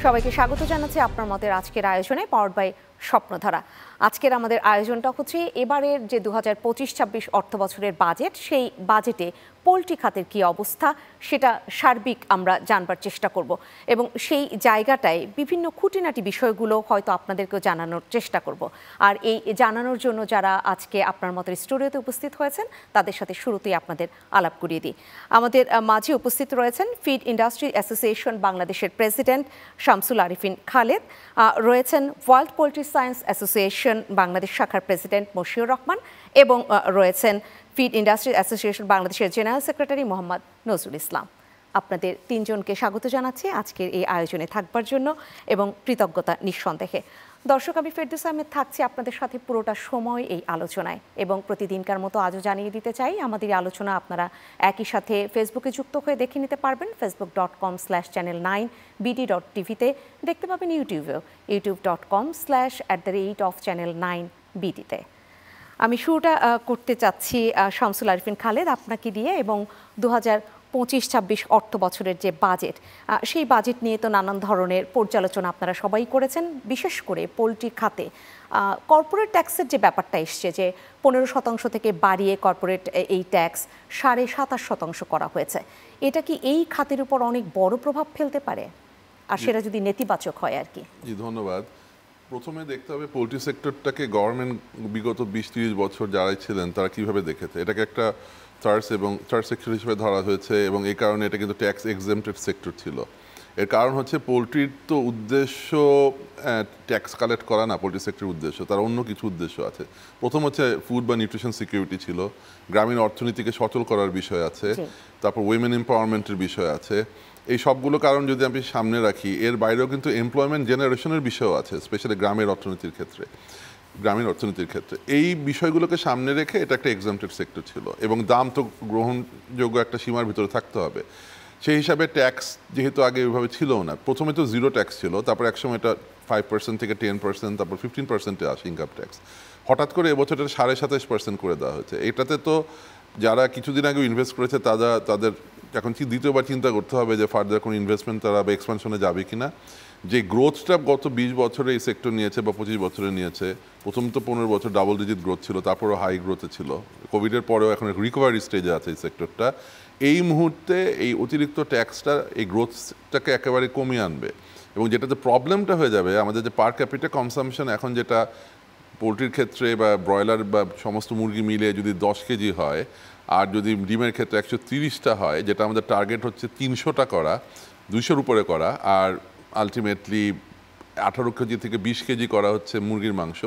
সবাইকে স্বাগত জানাচ্ছি আপনার মতের আজকের আয়োজনে পাওয়ার্ড বাই স্বপ্নধারা। আজকের আমাদের আয়োজনটা হচ্ছে এবারের যে 2025-26 অর্থ বছরের বাজেট, সেই বাজেটে পোল্ট্রি খাতের কী অবস্থা সেটা সার্বিক আমরা জানবার চেষ্টা করব এবং সেই জায়গাটায় বিভিন্ন খুঁটিনাটি বিষয়গুলো হয়তো আপনাদেরকেও জানানোর চেষ্টা করব। আর এই জানানোর জন্য যারা আজকে আপনার মতের স্টুডিওতে উপস্থিত হয়েছেন তাদের সাথে শুরুতেই আপনাদের আলাপ করিয়ে দিই। আমাদের মাঝে উপস্থিত রয়েছেন ফিড ইন্ডাস্ট্রি অ্যাসোসিয়েশন বাংলাদেশের প্রেসিডেন্ট শামসুল আরিফিন খালেদ, রয়েছেন world poultry science association Bangladesh শাখার প্রেসিডেন্ট মশিউর রহমান এবং রয়েছেন ফিড ইন্ডাস্ট্রি অ্যাসোসিয়েশন বাংলাদেশের জেনারেল সেক্রেটারি মোহাম্মদ নজরুল ইসলাম। আপনাদের তিনজনকে স্বাগত জানাচ্ছি আজকের এই আয়োজনে থাকবার জন্য এবং কৃতজ্ঞতা নিঃসন্দেহে। দর্শক, আমি ফেরদৌস আহমেদ থাকছি আপনাদের সাথে পুরোটা সময় এই আলোচনায় এবং প্রতিদিনকার মতো আজও জানিয়ে দিতে চাই আমাদের এই আলোচনা আপনারা একই সাথে ফেসবুকে যুক্ত হয়ে দেখে নিতে পারবেন। facebook.com/channel9bd.tv-তে দেখতে পাবেন ইউটিউবেও youtube.com/@channel9bd-তে। আমি শুরুটা করতে চাচ্ছি শামসুল আরিফিন খালেদ আপনাকে দিয়ে এবং 2025-26 অর্থ বছরের যে বাজেট, সেই বাজেট নিয়ে তো নানান ধরনের পর্যালোচনা আপনারা সবাই করেছেন। বিশেষ করে পোলট্রি খাতে কর্পোরেট ট্যাক্সের যে ব্যাপারটা এসছে, যে 15% থেকে বাড়িয়ে কর্পোরেট এই ট্যাক্স 27.5% করা হয়েছে, এটা কি এই খাতের উপর অনেক বড় প্রভাব ফেলতে পারে? আর সেটা যদি নেতিবাচক হয় আর কি। জি, ধন্যবাদ। প্রথমে দেখতে হবে পোলট্রি সেক্টরটাকে গভর্নমেন্ট বিগত 20-30 বছর যারাই ছিলেন তারা কিভাবে দেখেছে। এটাকে একটা থার্ড সেক্টর হিসেবে ধরা হয়েছে এবং এই কারণে এটা কিন্তু ট্যাক্স এক্সেম্পটেড সেক্টর ছিল। এর কারণ হচ্ছে পোলট্রির তো উদ্দেশ্য ট্যাক্স কালেক্ট করা না, পোলট্রি সেক্টরের উদ্দেশ্য, তার অন্য কিছু উদ্দেশ্য আছে। প্রথম হচ্ছে ফুড বা নিউট্রিশন সিকিউরিটি ছিল, গ্রামীণ অর্থনীতিকে সচল করার বিষয় আছে, তারপর উইমেন এম্পাওয়ারমেন্টের বিষয় আছে। এই সবগুলো কারণ যদি আমি সামনে রাখি, এর বাইরেও কিন্তু এমপ্লয়মেন্ট জেনারেশনের বিষয় আছে, স্পেশালি গ্রামীণ অর্থনীতির ক্ষেত্রে। এই বিষয়গুলোকে সামনে রেখে এটা একটা এক্সাম্পটেড সেক্টর ছিল এবং দাম তো গ্রহণযোগ্য একটা সীমার ভিতরে থাকতে হবে। সেই হিসাবে ট্যাক্স যেহেতু আগে ওইভাবে ছিল না, প্রথমে তো জিরো ট্যাক্স ছিল, তারপর একসময় এটা 5% থেকে 10%, তারপর 15%-এ আসে ইনকাম ট্যাক্স। হঠাৎ করে এবছর এটা 27.5% করে দেওয়া হয়েছে। এটাতে তো যারা কিছুদিন আগে ইনভেস্ট করেছে তাদের এখন দ্বিতীয়বার চিন্তা করতে হবে যে ফার্দার কোনো ইনভেস্টমেন্ট তারা বা এক্সপানশনে যাবে কিনা। যে গ্রোথটা গত 20 বছরে এই সেক্টর নিয়েছে বা 25 বছরে নিয়েছে, প্রথম তো 15 বছর ডাবল ডিজিট গ্রোথ ছিল, তারপরও হাই গ্রোথে ছিল, কোভিডের পরেও এখন রিকভারি স্টেজে আছে এই সেক্টরটা। এই মুহূর্তে এই অতিরিক্ত ট্যাক্সটা এই গ্রোথটাকে একেবারে কমিয়ে আনবে এবং যেটাতে প্রবলেমটা হয়ে যাবে আমাদের যে পার ক্যাপিটা কনসামশন এখন, যেটা পোলট্রির ক্ষেত্রে বা ব্রয়লার বা সমস্ত মুরগি মিলে যদি 10 কেজি হয় আর যদি ডিমের ক্ষেত্রে 130টা হয়, যেটা আমাদের টার্গেট হচ্ছে 300টা করা, 200-র উপরে করা, আর আলটিমেটলি 18 কেজি থেকে 20 কেজি করা হচ্ছে মুরগির মাংস,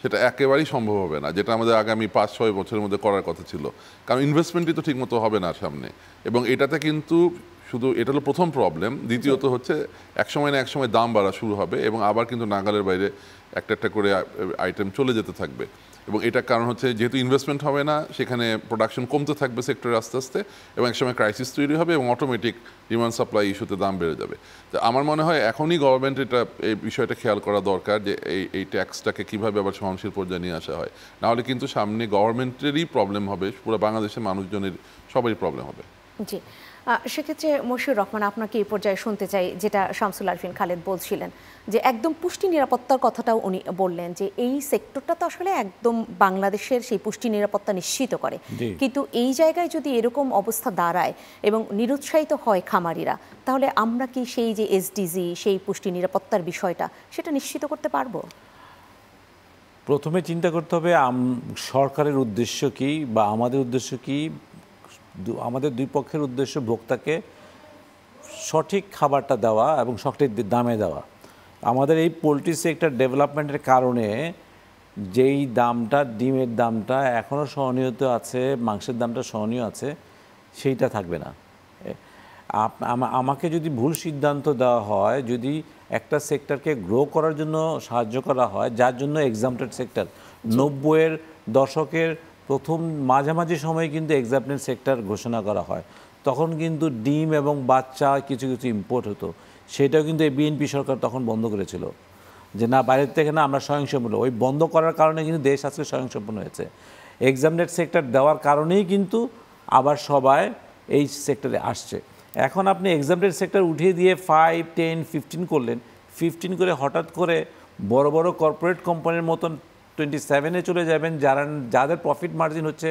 সেটা একেবারেই সম্ভব হবে না, যেটা আমাদের আগামী 5-6 বছরের মধ্যে করার কথা ছিল। কারণ ইনভেস্টমেন্টই তো ঠিকমতো হবে না সামনে। এবং এটাতে কিন্তু শুধু এটা হলো প্রথম প্রবলেম। দ্বিতীয়ত হচ্ছে একসময় না একসময় দাম বাড়া শুরু হবে এবং আবার কিন্তু নাগালের বাইরে একটা করে আইটেম চলে যেতে থাকবে। এবং এটার কারণ হচ্ছে যেহেতু ইনভেস্টমেন্ট হবে না, সেখানে প্রোডাকশন কমতে থাকবে সেক্টরে আস্তে আস্তে এবং একসময় ক্রাইসিস তৈরি হবে এবং অটোমেটিক ডিমান্ড সাপ্লাই ইস্যুতে দাম বেড়ে যাবে। তো আমার মনে হয় এখনই গভর্নমেন্ট এই বিষয়টা খেয়াল করা দরকার যে এই ট্যাক্সটাকে কীভাবে আবার সহনশীল পর্যায়ে নিয়ে আসা হয়। নাহলে কিন্তু সামনে গভর্নমেন্টেরই প্রবলেম হবে, পুরো বাংলাদেশের মানুষজনের সবারই প্রবলেম হবে। জি, সেক্ষেত্রে মশিউর রহমান, আপনাকে এই পর্যায়ে শুনতে চাই, যেটা শামসুল আরিফিন খালেদ বলছিলেন যে একদম পুষ্টি নিরাপত্তার কথাটাও উনি বললেন যে এই সেক্টরটা তো আসলে একদম বাংলাদেশের সেই পুষ্টি নিরাপত্তা নিশ্চিত করে, কিন্তু এই জায়গায় যদি এরকম অবস্থা দাঁড়ায় এবং নিরুৎসাহিত হয় খামারিরা, তাহলে আমরা কি সেই যে এসডিজি, সেই পুষ্টি নিরাপত্তার বিষয়টা, সেটা নিশ্চিত করতে পারবো? প্রথমে চিন্তা করতে হবে সরকারের উদ্দেশ্য কী বা আমাদের উদ্দেশ্য কী। আমাদের দুই পক্ষের উদ্দেশ্য ভোক্তাকে সঠিক খাবারটা দেওয়া এবং সঠিক দামে দেওয়া। আমাদের এই পোলট্রি সেক্টর ডেভেলপমেন্টের কারণে যেই দামটা, ডিমের দামটা এখনও সহনীয়ত আছে, মাংসের দামটা সহনীয় আছে, সেইটা থাকবে না। আমাকে যদি ভুল সিদ্ধান্ত দেওয়া হয়, যদি একটা সেক্টরকে গ্রো করার জন্য সাহায্য করা হয়, যার জন্য এক্সাম্পটেড সেক্টর 90-এর দশকের প্রথম মাঝামাঝি সময়ে কিন্তু এক্সাম্পটেড সেক্টর ঘোষণা করা হয়, তখন কিন্তু ডিম এবং বাচ্চা কিছু ইম্পোর্ট হতো, সেটাও কিন্তু এই বিএনপি সরকার তখন বন্ধ করেছিল যে না, বাইরের থেকে না, আমরা স্বয়ংসম্পূর্ণ। ওই বন্ধ করার কারণে কিন্তু দেশ আজকে স্বয়ংসম্পূর্ণ হয়েছে। এক্সাম্পটেড সেক্টর দেওয়ার কারণেই কিন্তু আবার সবাই এই সেক্টরে আসছে। এখন আপনি এক্সাম্পটেড সেক্টর উঠিয়ে দিয়ে 5, 10, 15 করলেন, 15 করে হঠাৎ করে বড় বড় কর্পোরেট কোম্পানির মতন 27-এ চলে যাবেন, যাদের প্রফিট মার্জিন হচ্ছে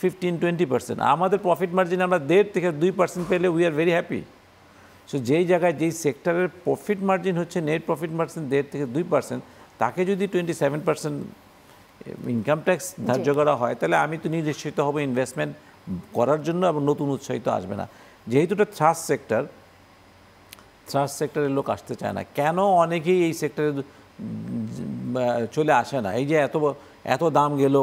15-20%। আমাদের প্রফিট মার্জিন আমরা 1.5 থেকে 2% পেলে we are very happy. So যেই জায়গায় যেই সেক্টরের প্রফিট মার্জিন হচ্ছে নেট প্রফিট মার্জিন 1.5 থেকে 2%, তাকে যদি 27% ইনকাম ট্যাক্স ধার্য করা হয়, তাহলে আমি তো নিরুৎসাহিত হব ইনভেস্টমেন্ট করার জন্য এবং নতুন উৎসাহিত আসবে না। যেহেতু এটা থ্রাস্ট সেক্টরের লোক আসতে চায় না। কেন অনেকেই এই সেক্টরে চলে আসে না? এই যে এত দাম গেল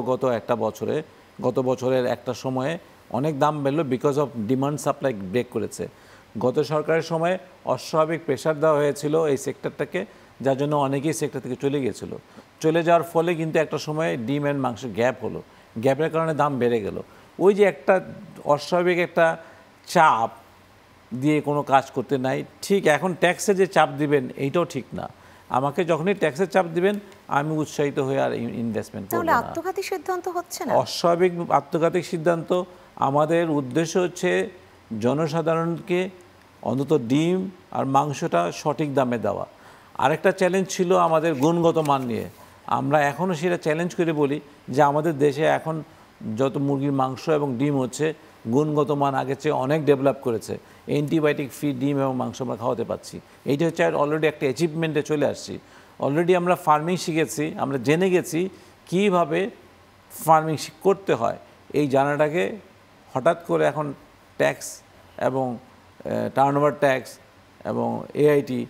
গত বছরের একটা সময়ে অনেক দাম বেরলো because of demand supply break করেছে। গত সরকারের সময় অস্বাভাবিক প্রেশার দেওয়া হয়েছিল এই সেক্টরটাকে, যার জন্য অনেকেই সেক্টর থেকে চলে গিয়েছিল। চলে যাওয়ার ফলে কিন্তু একটা সময় ডিম অ্যান্ড মাংসের গ্যাপ হলো, গ্যাপের কারণে দাম বেড়ে গেল। ওই যে একটা অস্বাভাবিক একটা চাপ দিয়ে কোনো কাজ করতে নাই। ঠিক এখন ট্যাক্সের যে চাপ দিবেন এইটাও ঠিক না। আমাকে যখনই ট্যাক্সের চাপ দিবেন আমি উৎসাহিত হয়ে আর ইনভেস্টমেন্ট করব তাহলে না। আত্মঘাতী সিদ্ধান্ত হচ্ছে না, অস্বাভাবিক আত্মঘাতী সিদ্ধান্ত। আমাদের উদ্দেশ্য হচ্ছে জনসাধারণকে অন্তত ডিম আর মাংসটা সঠিক দামে দেওয়া। আরেকটা চ্যালেঞ্জ ছিল আমাদের গুণগত মান নিয়ে। আমরা এখনও সেটা চ্যালেঞ্জ করে বলি যে আমাদের দেশে এখন যত মুরগির মাংস এবং ডিম হচ্ছে, গুণগত মান আগের চেয়ে অনেক ডেভেলপ করেছে। অ্যান্টিবায়োটিক ফ্রি ডিম এবং মাংস আমরা খাওয়াতে পারছি। এইটা হচ্ছে অলরেডি একটা অ্যাচিভমেন্টে চলে আসছি। অলরেডি আমরা ফার্মিং শিখেছি, আমরা জেনে গেছি কীভাবে ফার্মিং করতে হয়। এই জানাটাকে হঠাৎ করে এখন ট্যাক্স এবং টার্নওভার ট্যাক্স এবং এআইটি,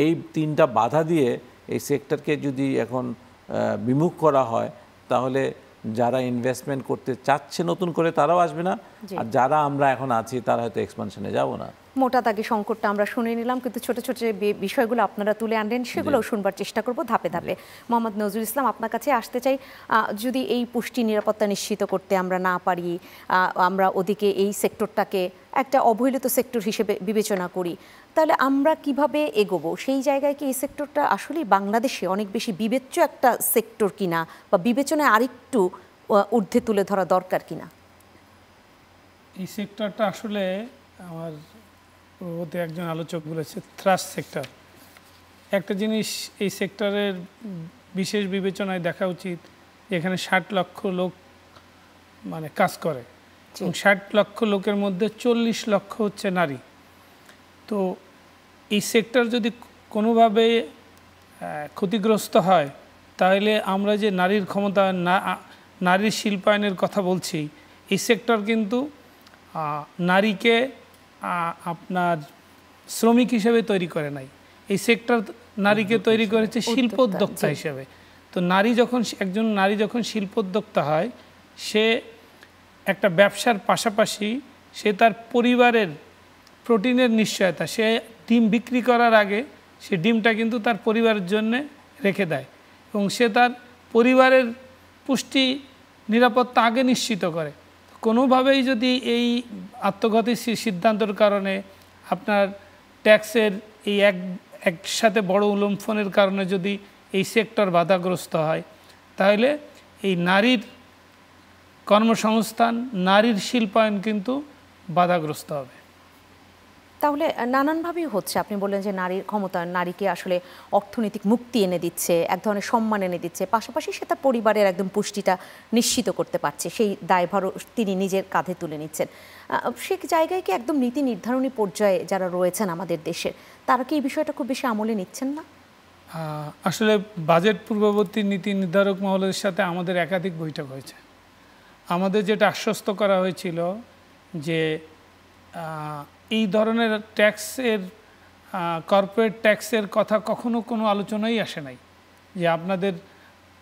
এই 3টা বাধা দিয়ে এই সেক্টরকে যদি এখন বিমুখ করা হয়, তাহলে যারা ইনভেস্টমেন্ট করতে চাচ্ছে নতুন করে তারাও আসবে না, আর যারা আমরা এখন আছি তারা হয়তো এক্সপানশনে যাব না। মোটা দাগে সংকটটা আমরা শুনে নিলাম, কিন্তু ছোট ছোট যে বিষয়গুলো আপনারা তুলে আনলেন সেগুলোও শুনবার চেষ্টা করব ধাপে ধাপে। মোহাম্মদ নজরুল ইসলাম, আপনার কাছে আসতে চাই। যদি এই পুষ্টি নিরাপত্তা নিশ্চিত করতে আমরা না পারি, আমরা ওদিকে এই সেক্টরটাকে একটা অবহেলিত সেক্টর হিসেবে বিবেচনা করি, তাহলে আমরা কিভাবে এগোবো? সেই জায়গায় কি এই সেক্টরটা আসলে বাংলাদেশে অনেক বেশি বিবেচ্য একটা সেক্টর কিনা, বা বিবেচনায় আরেকটু ঊর্ধ্বে তুলে ধরা দরকার কিনা? এই সেক্টরটা আসলে আমার পূর্ববর্তী একজন আলোচক বলেছে থ্রাস্ট সেক্টর। একটা জিনিস এই সেক্টরের বিশেষ বিবেচনায় দেখা উচিত, এখানে 60 লক্ষ লোক মানে কাজ করে, এবং 60 লক্ষ লোকের মধ্যে 40 লক্ষ হচ্ছে নারী। তো এই সেক্টর যদি কোনোভাবে ক্ষতিগ্রস্ত হয়, তাহলে আমরা যে নারীর ক্ষমতা, নারীর শিল্পায়নের কথা বলছি, এই সেক্টর কিন্তু নারীকে আপনার শ্রমিক হিসেবে তৈরি করে নাই। এই সেক্টর নারীকে তৈরি করেছে শিল্পোদ্যোক্তা হিসেবে। তো একজন নারী যখন শিল্পোদ্যোক্তা হয়, সে একটা ব্যবসার পাশাপাশি সে তার পরিবারের প্রোটিনের নিশ্চয়তা, সে ডিম বিক্রি করার আগে সে ডিমটা কিন্তু তার পরিবারের জন্য রেখে দেয়, এবং সে তার পরিবারের পুষ্টি নিরাপত্তা আগে নিশ্চিত করে। কোনোভাবেই যদি এই আত্মঘাতী সিদ্ধান্তের কারণে আপনার ট্যাক্সের এই একসাথে বড় উল্লম্ফনের কারণে যদি এই সেক্টর বাধাগ্রস্ত হয়, তাহলে এই নারীর কর্মসংস্থান, নারীর শিল্পায়ন কিন্তু বাধাগ্রস্ত হবে। তাহলে নানানভাবেই হচ্ছে। আপনি বললেন যে নারীর ক্ষমতায়ন নারীকে আসলে অর্থনৈতিক মুক্তি এনে দিচ্ছে, এক ধরনের সম্মান এনে দিচ্ছে, পাশাপাশি সে তার পরিবারের একদম পুষ্টিটা নিশ্চিত করতে পারছে, সেই দায়ভারও তিনি নিজের কাঁধে তুলে নিচ্ছেন। সে জায়গায় কি একদম নীতি নির্ধারণী পর্যায়ে যারা রয়েছেন আমাদের দেশের, তারা কি এই বিষয়টা খুব বেশি আমলে নিচ্ছেন না? আসলে বাজেট পূর্ববর্তী নীতি নির্ধারক মহলের সাথে আমাদের একাধিক বৈঠক হয়েছে। আমাদের যেটা আশ্বস্ত করা হয়েছিল যে এই ধরনের ট্যাক্সের, কর্পোরেট ট্যাক্সের কথা কখনো কোনো আলোচনাই আসে নাই, যে আপনাদের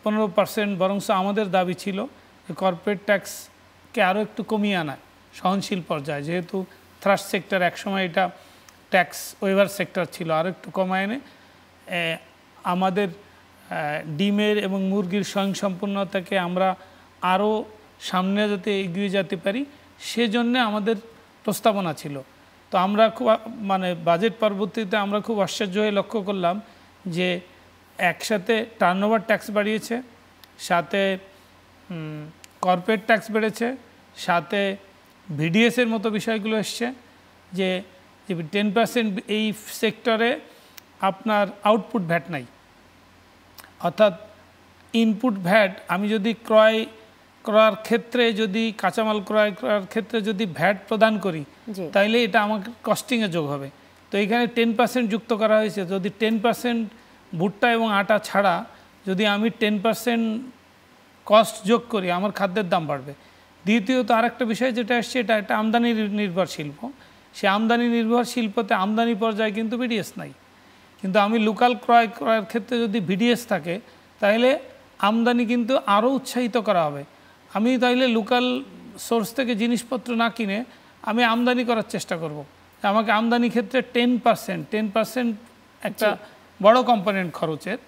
15%, বরং আমাদের দাবি ছিল যে কর্পোরেট ট্যাক্সকে আরও একটু কমিয়ে আনা সহনশীল পর্যায়ে। যেহেতু থ্রাস্ট সেক্টর একসময় এটা ট্যাক্স ওয়েভার সেক্টর ছিল, আরও একটু কমায় এনে আমাদের ডিমের এবং মুরগির স্বয়ংসম্পূর্ণতাকে আমরা আরও সামনে যাতে এগিয়ে যেতে পারি, সেজন্য আমাদের প্রস্তাবনা ছিল। তো আমরা খুব বাজেট পরবর্তীতে আমরা খুব আশ্চর্য হয়ে লক্ষ্য করলাম যে একসাথে টার্নওভার ট্যাক্স বাড়িয়েছে, সাথে কর্পোরেট ট্যাক্স বেড়েছে, সাথে ভিডিএসের মতো বিষয়গুলো এসছে, যে যে 10% এই সেক্টরে আপনার আউটপুট ভ্যাট নাই, অর্থাৎ ইনপুট ভ্যাট আমি যদি ক্রয়ের ক্ষেত্রে যদি কাঁচামাল ক্রয় করার ক্ষেত্রে যদি ভ্যাট প্রদান করি তাইলে এটা আমাকে কস্টিংয়ে যোগ হবে। তো এখানে 10% যুক্ত করা হয়েছে। যদি 10% ভুট্টা এবং আটা ছাড়া যদি আমি 10% কস্ট যোগ করি আমার খাদ্যের দাম বাড়বে। দ্বিতীয়ত আরেকটা বিষয় যেটা আসছে, এটা একটা আমদানি নির্ভর শিল্প। সে আমদানি নির্ভর শিল্পতে আমদানি পর্যায়ে কিন্তু বিডিএস নাই, কিন্তু আমি লোকাল ক্রয়ের ক্ষেত্রে যদি বিডিএস থাকে তাহলে আমদানি কিন্তু আরও উৎসাহিত করা হবে। আমি তাইলে লোকাল সোর্স থেকে জিনিসপত্র না কিনে আমি আমদানি করার চেষ্টা করব। আমাকে আমদানি ক্ষেত্রে 10% একটা বড় কম্পোনেন্ট খরচের,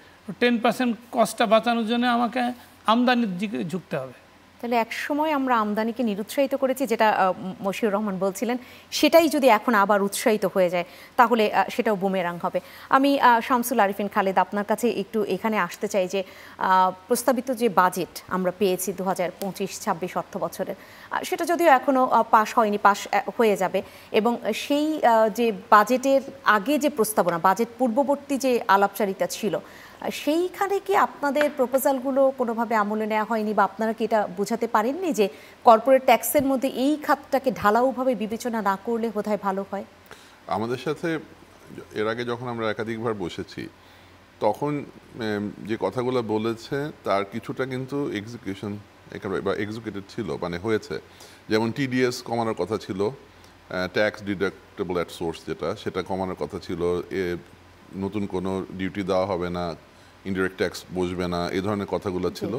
10% কস্টটা বাঁচানোর জন্য আমাকে আমদানির দিকে ঝুঁকতে হবে। তাহলে একসময় আমরা আমদানিকে নিরুৎসাহিত করেছি, যেটা মশিউর রহমান বলছিলেন, সেটাই যদি এখন আবার উৎসাহিত হয়ে যায় তাহলে সেটাও বুমেরাং হবে। আমি শামসুল আরিফিন খালেদ আপনার কাছে একটু এখানে আসতে চাই যে প্রস্তাবিত যে বাজেট আমরা পেয়েছি 2025-26 অর্থ বছরের, সেটা যদিও এখনও পাশ হয়নি, পাশ হয়ে যাবে, এবং সেই যে বাজেটের আগে যে প্রস্তাবনা, বাজেট পূর্ববর্তী যে আলাপচারিতা ছিল, সেইখানে কি আপনাদের প্রপোজালগুলো কোনোভাবে আমলে নেওয়া হয়নি, বা আপনারা কি এটা বোঝাতে পারেননি যে কর্পোরেট ট্যাক্সের মধ্যে এই খাতটাকে ঢালাওভাবে বিবেচনা না করলে বোধহয় ভালো হয়? আমাদের সাথে এর আগে যখন আমরা একাধিকবার বসেছি তখন যে কথাগুলো বলেছে তার কিছুটা কিন্তু এক্সিকিউশন বা এক্সিকিউটেড ছিল, মানে হয়েছে। যেমন টিডিএস কমানোর কথা ছিল, ট্যাক্স ডিডাক্টেবল অ্যাট সোর্স সেটা কমানোর কথা ছিল, নতুন কোনো ডিউটি দেওয়া হবে না, ইনডিরেক্ট ট্যাক্স বসবে না, এই ধরনের কথাগুলো ছিল।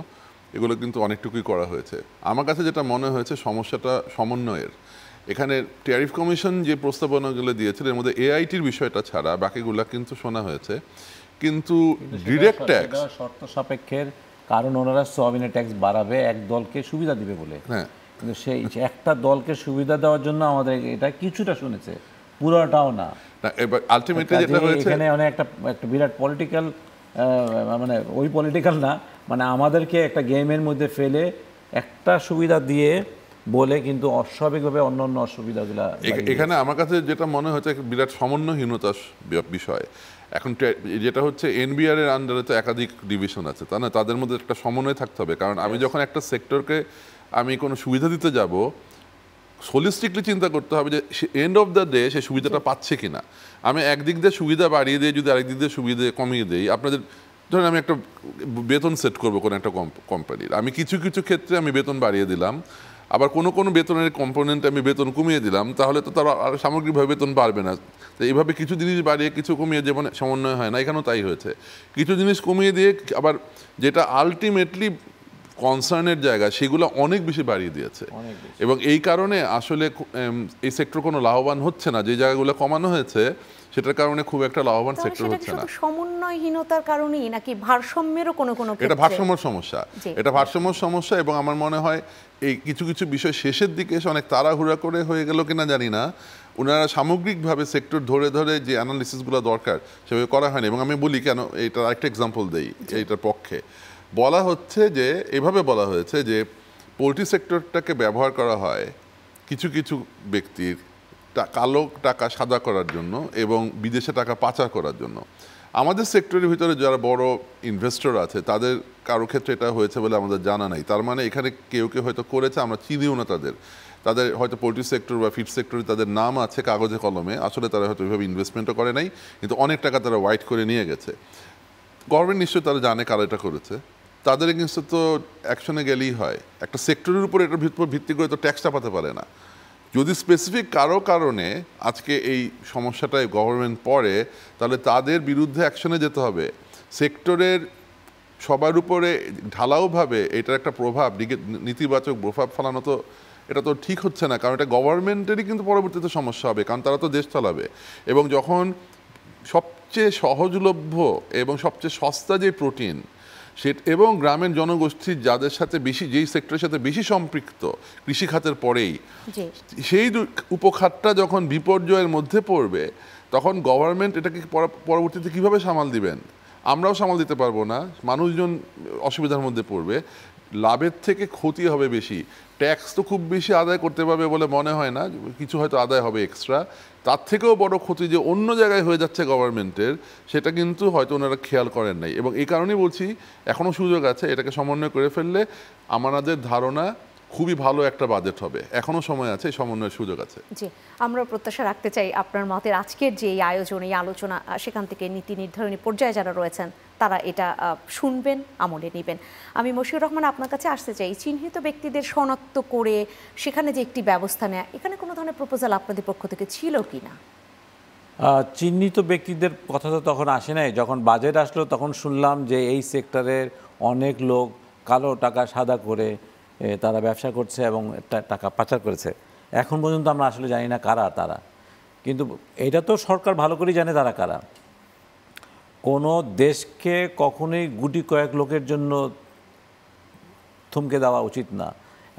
এগুলো কিন্তু অনেকটুকুই করা হয়েছে। আমার কাছে যেটা মনে হয়েছে সমস্যাটা সমন্বয়ের। এখানে ট্যারিফ কমিশন যে প্রস্তাবনাগুলো দিয়েছিল এর মধ্যে এআইটির বিষয়টা ছাড়া বাকিগুলো কিন্তু শোনা হয়েছে, কিন্তু ডিরেক্ট ট্যাক্স শর্ত সাপেক্ষের, কারণ ওনারা সোয়াবিনের ট্যাক্স বাড়াবে এক দলকে সুবিধা দিবে বলে। হ্যাঁ, কিন্তু সেই একটা দলকে সুবিধা দেওয়ার জন্য আমাদের এটা কিছুটা শুনেছে, পুরোটাও না। এবার আলটিমেটলি যেটা হয়েছে এখানে অনেক একটা বিরাট পলিটিক্যাল, মানে ওই পলিটিক্যাল না, মানে আমাদেরকে একটা গেমের মধ্যে ফেলে একটা সুবিধা দিয়ে বলে কিন্তু অস্বাভাবিকভাবে অন্য অন্য অসুবিধাগুলো। এখানে আমার কাছে যেটা মনে হচ্ছে বিরাট সমন্বয়হীনতার বিষয়। এখন যেটা হচ্ছে এনবিআর এর আন্ডারে তো একাধিক ডিভিশন আছে, তা না, তাদের মধ্যে একটা সমন্বয় থাকতে হবে। কারণ আমি যখন একটা সেক্টরকে আমি কোনো সুবিধা দিতে যাব, হোলিস্টিকলি চিন্তা করতে হবে যে এন্ড অফ দ্য ডে সে সুবিধাটা পাচ্ছে কিনা। আমি একদিক দিয়ে সুবিধা বাড়িয়ে দিয়ে যদি আরেক দিক দিয়ে সুবিধা কমিয়ে দিই, আপনাদের ধরেন আমি একটা বেতন সেট করবো কোনো একটা কোম্পানির, আমি কিছু কিছু ক্ষেত্রে আমি বেতন বাড়িয়ে দিলাম, আবার কোনো কোনো বেতনের কম্পোনেন্ট আমি বেতন কমিয়ে দিলাম, তাহলে তো তারা আর সামগ্রিকভাবে বেতন বাড়বে না। তো এইভাবে কিছু জিনিস বাড়িয়ে কিছু কমিয়ে যেমন সমন্বয় হয় না, এখানেও তাই হয়েছে। কিছু জিনিস কমিয়ে দিয়ে আবার যেটা আলটিমেটলি কনসার্নের জায়গা সেগুলো অনেক বেশি বাড়িয়ে দিয়েছে, এবং এই কারণে আসলে এই সেক্টর কোনো লাভবান হচ্ছে না। যে জায়গাগুলো কমানো হয়েছে সেটার কারণে খুব একটা লাভবান সেক্টর হচ্ছে না। সমন্বয়হীনতার কারণেই নাকি ভারসাম্যেরও কোনো কোনো ক্ষেত্রে? এটা ভারসাম্যর সমস্যা, এটা ভারসাম্যর সমস্যা। এবং আমার মনে হয় এই কিছু কিছু বিষয় শেষের দিকে এসে অনেক তাড়াহুড়া করে হয়ে গেল কিনা জানি না, ওনারা সামগ্রিকভাবে সেক্টর ধরে ধরে যে অ্যানালিসিসগুলো দরকার সেভাবে করা হয়নি। এবং আমি বলি কেন, এইটার আরেকটা এক্সাম্পল দেই এইটার পক্ষে। বলা হচ্ছে যে, এভাবে বলা হয়েছে যে পোল্ট্রি সেক্টরটাকে ব্যবহার করা হয় কিছু কিছু ব্যক্তির কালো টাকা সাদা করার জন্য এবং বিদেশে টাকা পাচার করার জন্য। আমাদের সেক্টরের ভিতরে যারা বড় ইনভেস্টর আছে তাদের কারো ক্ষেত্রে এটা হয়েছে বলে আমাদের জানা নাই। তার মানে এখানে কেউ কেউ হয়তো করেছে, আমরা চিনিও না তাদের হয়তো পোল্ট্রি সেক্টর বা ফিড সেক্টরে তাদের নাম আছে কাগজে কলমে, আসলে তারা হয়তো ওইভাবে ইনভেস্টমেন্টও করে নাই, কিন্তু অনেক টাকা তারা হোয়াইট করে নিয়ে গেছে। গভর্নমেন্ট নিশ্চয়ই তারা জানে কারা এটা করেছে, তাদের এগেন্সে তো অ্যাকশনে গেলেই হয়। একটা সেক্টরের উপর এটার ভিত্তি করে তো ট্যাক্স চাপাতে পারে না। যদি স্পেসিফিক কারো কারণে আজকে এই সমস্যাটায় গভর্নমেন্ট পড়ে, তাহলে তাদের বিরুদ্ধে অ্যাকশনে যেতে হবে। সেক্টরের সবার উপরে ঢালাওভাবে এটার একটা প্রভাব, নেতিবাচক প্রভাব ফেলানো তো এটা তো ঠিক হচ্ছে না। কারণ এটা গভর্নমেন্টেরই কিন্তু পরবর্তীতে সমস্যা হবে, কারণ তারা তো দেশ চালাবে। এবং যখন সবচেয়ে সহজলভ্য এবং সবচেয়ে সস্তা যে প্রোটিন এবং গ্রামের জনগোষ্ঠীর যাদের সাথে বেশি, যেই সেক্টরের সাথে বেশি সম্পৃক্ত কৃষিখাতের পরেই, সেই উপখাতটা যখন বিপর্যয়ের মধ্যে পড়বে, তখন গভর্নমেন্ট এটাকে পরবর্তীতে কিভাবে সামাল দিবেন? আমরাও সামাল দিতে পারবো না, মানুষজন অসুবিধার মধ্যে পড়বে। লাভের থেকে ক্ষতি হবে বেশি। ট্যাক্স তো খুব বেশি আদায় করতে পারবে বলে মনে হয় না, কিছু হয়তো আদায় হবে এক্সট্রা। তার থেকেও বড় ক্ষতি যে অন্য জায়গায় হয়ে যাচ্ছে গভর্নমেন্টের, সেটা কিন্তু হয়তো ওনারা খেয়াল করেন নাই। এবং এই কারণেই বলছি এখনও সুযোগ আছে, এটাকে সমন্বয় করে ফেললে আমাদের ধারণা খুবই ভালো একটা বাজেট হবে। এখনো সময় আছে, সমন্বয়ের সুযোগ আছে। জি, আমরা প্রত্যাশা রাখতে চাই আপনার মতের আজকের যে এই আয়োজন, এই আলোচনা, সেখান থেকে নীতি নির্ধারণী পর্যায়ে যারা রয়েছেন তারা এটা শুনবেন, আমলে নেবেন। আমি মশিউর রহমান আপনার কাছে আসতে চাই, চিহ্নিত ব্যক্তিদের শনাক্ত করে সেখানে যে একটি ব্যবস্থা নেয়, এখানে কোনো ধরনের প্রপোজাল আপনাদের পক্ষ থেকে ছিল কি না? চিহ্নিত ব্যক্তিদের কথা তো তখন আসে নাই, যখন বাজেট আসলো তখন শুনলাম যে এই সেক্টরের অনেক লোক কালো টাকা সাদা করে তারা ব্যবসা করছে এবং টাকা পাচার করেছে। এখন পর্যন্ত আমরা আসলে জানি না কারা তারা, কিন্তু এটা তো সরকার ভালো করেই জানে তারা কারা। কোনো দেশকে কখনোই গুটি কয়েক লোকের জন্য থমকে দেওয়া উচিত না।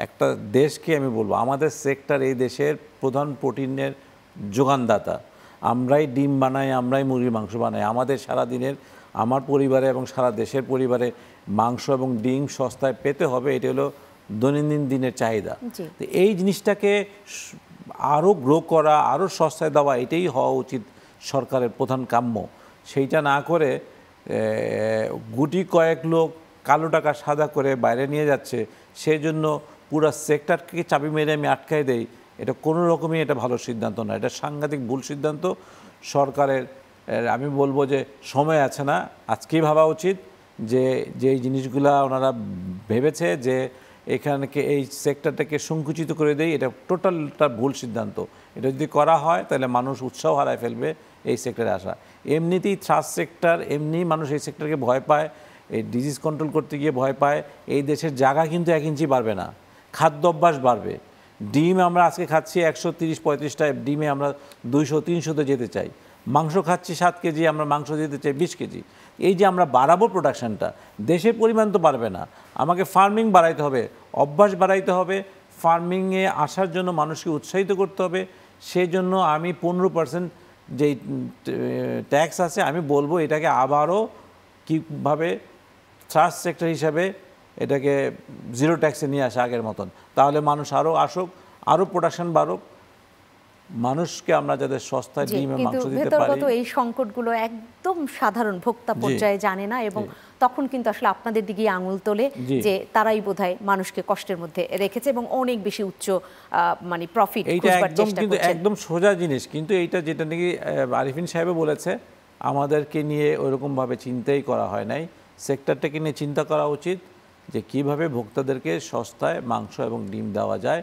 একটা দেশকে আমি বলবো, আমাদের সেক্টর এই দেশের প্রধান প্রোটিনের যোগানদাতা। আমরাই ডিম বানাই, আমরাই মুরগির মাংস বানাই। আমাদের সারাদিনের, আমার পরিবারে এবং সারা দেশের পরিবারে মাংস এবং ডিম সস্তায় পেতে হবে, এটা হলো দৈনন্দিন দিনের চাহিদা। তো এই জিনিসটাকে আরও গ্রো করা, আরও সস্তায় দেওয়া, এটাই হওয়া উচিত সরকারের প্রধান কাম্য। সেইটা না করে গুটি কয়েক লোক কালো টাকা সাদা করে বাইরে নিয়ে যাচ্ছে, সেই জন্য পুরো সেক্টরকে চাবি মেরে আমি আটকাই দেই, এটা কোনো রকমই এটা ভালো সিদ্ধান্ত নয়, এটা সাংঘাতিক ভুল সিদ্ধান্ত সরকারের। আমি বলবো যে সময় আছে না, আজকেই ভাবা উচিত যে যেই জিনিসগুলা ওনারা ভেবেছে যে এখানকে এই সেক্টরটাকে সংকুচিত করে দেয়, এটা টোটালটা ভুল সিদ্ধান্ত। এটা যদি করা হয় তাহলে মানুষ উৎসাহ হারায় ফেলবে এই সেক্টরে আসা। এমনিতেই থ্রাস্ট সেক্টর, এমনি মানুষ এই সেক্টরকে ভয় পায়, এই ডিজিজ কন্ট্রোল করতে গিয়ে ভয় পায়। এই দেশের জায়গা কিন্তু 1 ইঞ্চি বাড়বে না, খাদ্য অভ্যাস বাড়বে। ডিম আমরা আজকে খাচ্ছি 130-135টা ডিমে আমরা 200-300-তে যেতে চাই। মাংস খাচ্ছি 7 কেজি, আমরা মাংস যেতে চাই 20 কেজি। এই যে আমরা বাড়াবো প্রোডাকশানটা, দেশের পরিমাণ তো বাড়বে না, আমাকে ফার্মিং বাড়াইতে হবে, অভ্যাস বাড়াইতে হবে, ফার্মিংয়ে আসার জন্য মানুষকে উৎসাহিত করতে হবে। সেই জন্য আমি 15% যেই ট্যাক্স আছে, আমি বলবো এটাকে আবারও কীভাবে থ্রাস্ট সেক্টর হিসাবে এটাকে 0 ট্যাক্সে নিয়ে আসা আগের মতন, তাহলে মানুষ আরও আসুক, আরও প্রোডাকশন বাড়ুক, মানুষকে আমরা যাতে সস্তায় ডিম এবং মাংস দিতে পারি। কিন্তু এই সংকটগুলো একদম সাধারণ ভোক্তা পর্যায়ে জানে না, এবং তখন কিন্তু আসলে আপনাদের দিকে আঙুল তোলে যে তারাই বোধহয় মানুষকে কষ্টের মধ্যে রেখেছে এবং অনেক বেশি উচ্চ মানে প্রফিট খুঁজবার চেষ্টা করছে। একদম সোজা জিনিস, কিন্তু এইটা যেটা নাকি আরিফিন সাহেব বলেছে, আমাদেরকে নিয়ে ওইরকমভাবে চিন্তাই করা হয় নাই। সেক্টরটাকে নিয়ে চিন্তা করা উচিত যে কিভাবে ভোক্তাদেরকে সস্তায় মাংস এবং ডিম দেওয়া যায়।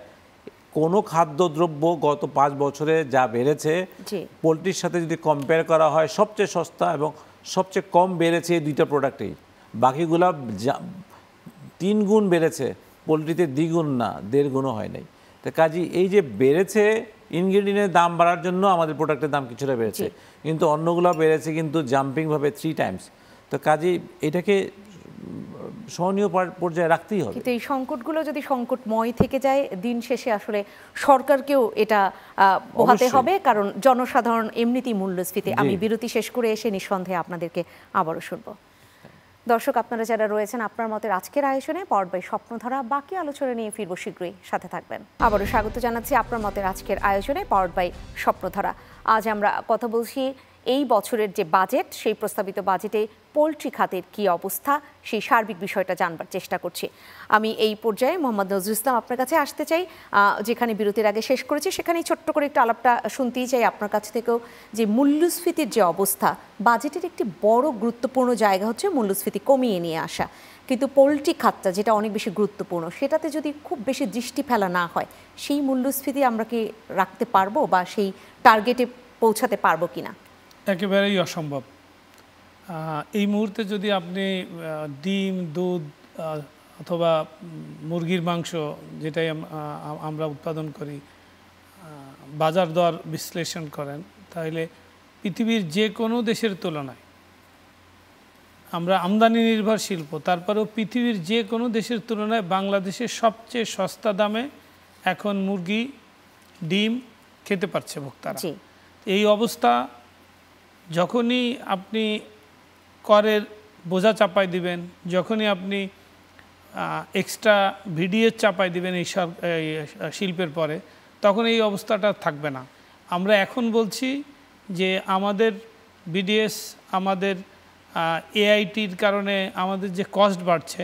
কোনো খাদ্যদ্রব্য গত 5 বছরে যা বেড়েছে, পোলট্রির সাথে যদি কম্পেয়ার করা হয়, সবচেয়ে সস্তা এবং সবচেয়ে কম বেড়েছে এই 2টা প্রোডাক্টেই। বাকিগুলা 3 গুণ বেড়েছে, পোলট্রিতে 2 গুণ না, 1.5 গুণও হয় নাই। তো কাজী এই যে বেড়েছে, ইনগ্রেডিয়েন্টের দাম বাড়ার জন্য আমাদের প্রোডাক্টের দাম কিছুটা বেড়েছে, কিন্তু অন্যগুলো বেড়েছে কিন্তু জাম্পিংভাবে 3 টাইমস। তো কাজী এটাকে সহনীয় পর্যায়ে রাখতেই হবে। কিন্তু এই সংকটগুলো যদি সংকটময় থেকে যায়, দিন শেষে আসলে সরকারকেও এটা পোহাতে হবে, কারণ জনসাধারণ এমনিতেই মূল্যস্ফীতি। আমি বিরতি শেষ করে এসে নিঃসন্দেহে আপনাদেরকে আবারও শুনবো। দর্শক, আপনারা যারা রয়েছেন আপনার মতের আজকের আয়োজনে পাওয়ারড বাই স্বপ্নধারা, বাকি আলোচনা নিয়ে ফিরবো শীঘ্রই, সাথে থাকবেন। আবারও স্বাগত জানাচ্ছি আপনার মতের আজকের আয়োজনে পাওয়ারড বাই স্বপ্নধারা। আজ আমরা কথা বলছি এই বছরের যে বাজেট, সেই প্রস্তাবিত বাজেটে পোলট্রি খাতের কী অবস্থা, সেই সার্বিক বিষয়টা জানবার চেষ্টা করছি। আমি এই পর্যায়ে মোহাম্মদ নজরুল ইসলাম আপনার কাছে আসতে চাই। যেখানে বিরতির আগে শেষ করেছি সেখানেই ছোট্ট করে একটু আলাপটা শুনতেই চাই আপনার কাছ থেকেও, যে মূল্যস্ফীতির যে অবস্থা, বাজেটের একটি বড় গুরুত্বপূর্ণ জায়গা হচ্ছে মূল্যস্ফীতি কমিয়ে নিয়ে আসা, কিন্তু পোলট্রি খাতটা যেটা অনেক বেশি গুরুত্বপূর্ণ, সেটাতে যদি খুব বেশি দৃষ্টি ফেলা না হয়, সেই মূল্যস্ফীতি আমরা কি রাখতে পারবো বা সেই টার্গেটে পৌঁছাতে পারবো কিনা? একেবারেই অসম্ভব। এই মুহূর্তে যদি আপনি ডিম, দুধ অথবা মুরগির মাংস, যেটাই আমরা উৎপাদন করি, বাজার দর বিশ্লেষণ করেন, তাহলে পৃথিবীর যে কোনো দেশের তুলনায়, আমরা আমদানি নির্ভর শিল্প, তারপরেও পৃথিবীর যে কোনো দেশের তুলনায় বাংলাদেশের সবচেয়ে সস্তা দামে এখন মুরগি, ডিম খেতে পারছে ভোক্তারা। এই অবস্থা যখনই আপনি করের বোঝা চাপাই দিবেন, যখনই আপনি এক্সট্রা ভিডিএস চাপাই দিবেন এই শিল্পের পরে, তখন এই অবস্থাটা থাকবে না। আমরা এখন বলছি যে আমাদের বিডিএস, আমাদের এআইটির কারণে আমাদের যে কস্ট বাড়ছে,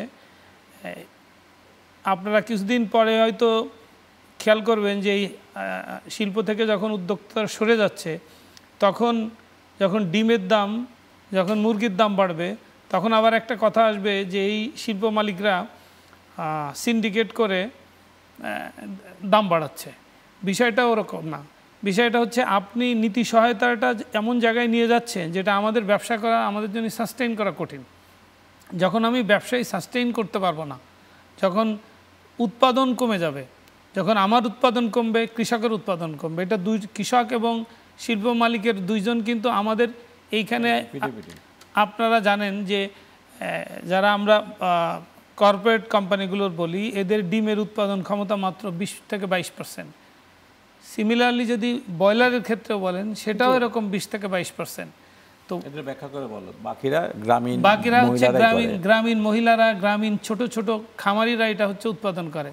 আপনারা কিছুদিন পরে হয়তো খেয়াল করবেন যে এই শিল্প থেকে যখন উদ্যোক্তারা সরে যাচ্ছে, তখন যখন ডিমের দাম, যখন মুরগির দাম বাড়বে, তখন আবার একটা কথা আসবে যে এই শিল্প মালিকরা সিন্ডিকেট করে দাম বাড়াচ্ছে। বিষয়টা ওরকম না। বিষয়টা হচ্ছে আপনি নীতি সহায়তাটা এমন জায়গায় নিয়ে যাচ্ছেন যেটা আমাদের ব্যবসা করা, আমাদের জন্য সাস্টেইন করা কঠিন। যখন আমি ব্যবসায়ী সাস্টেইন করতে পারবো না, যখন উৎপাদন কমে যাবে, যখন আমার উৎপাদন কমবে, কৃষকের উৎপাদন কমবে, এটা দুই কৃষক এবং শিল্প মালিকের দুইজন কিন্তু আমাদের এইখানে, আপনারা জানেন যে যারা আমরা কর্পোরেট কোম্পানিগুলোর বলি, এদের ডিমের উৎপাদন ক্ষমতা মাত্র 20 থেকে 22%। সিমিলারলি যদি ব্রয়লারের ক্ষেত্রেও বলেন, সেটাও এরকম 20 থেকে 22%। তো এটা ব্যাখ্যা করে বলো, বাকিরা হচ্ছে গ্রামীণ মহিলারা, গ্রামীণ ছোট ছোট খামারিরা এটা হচ্ছে উৎপাদন করে।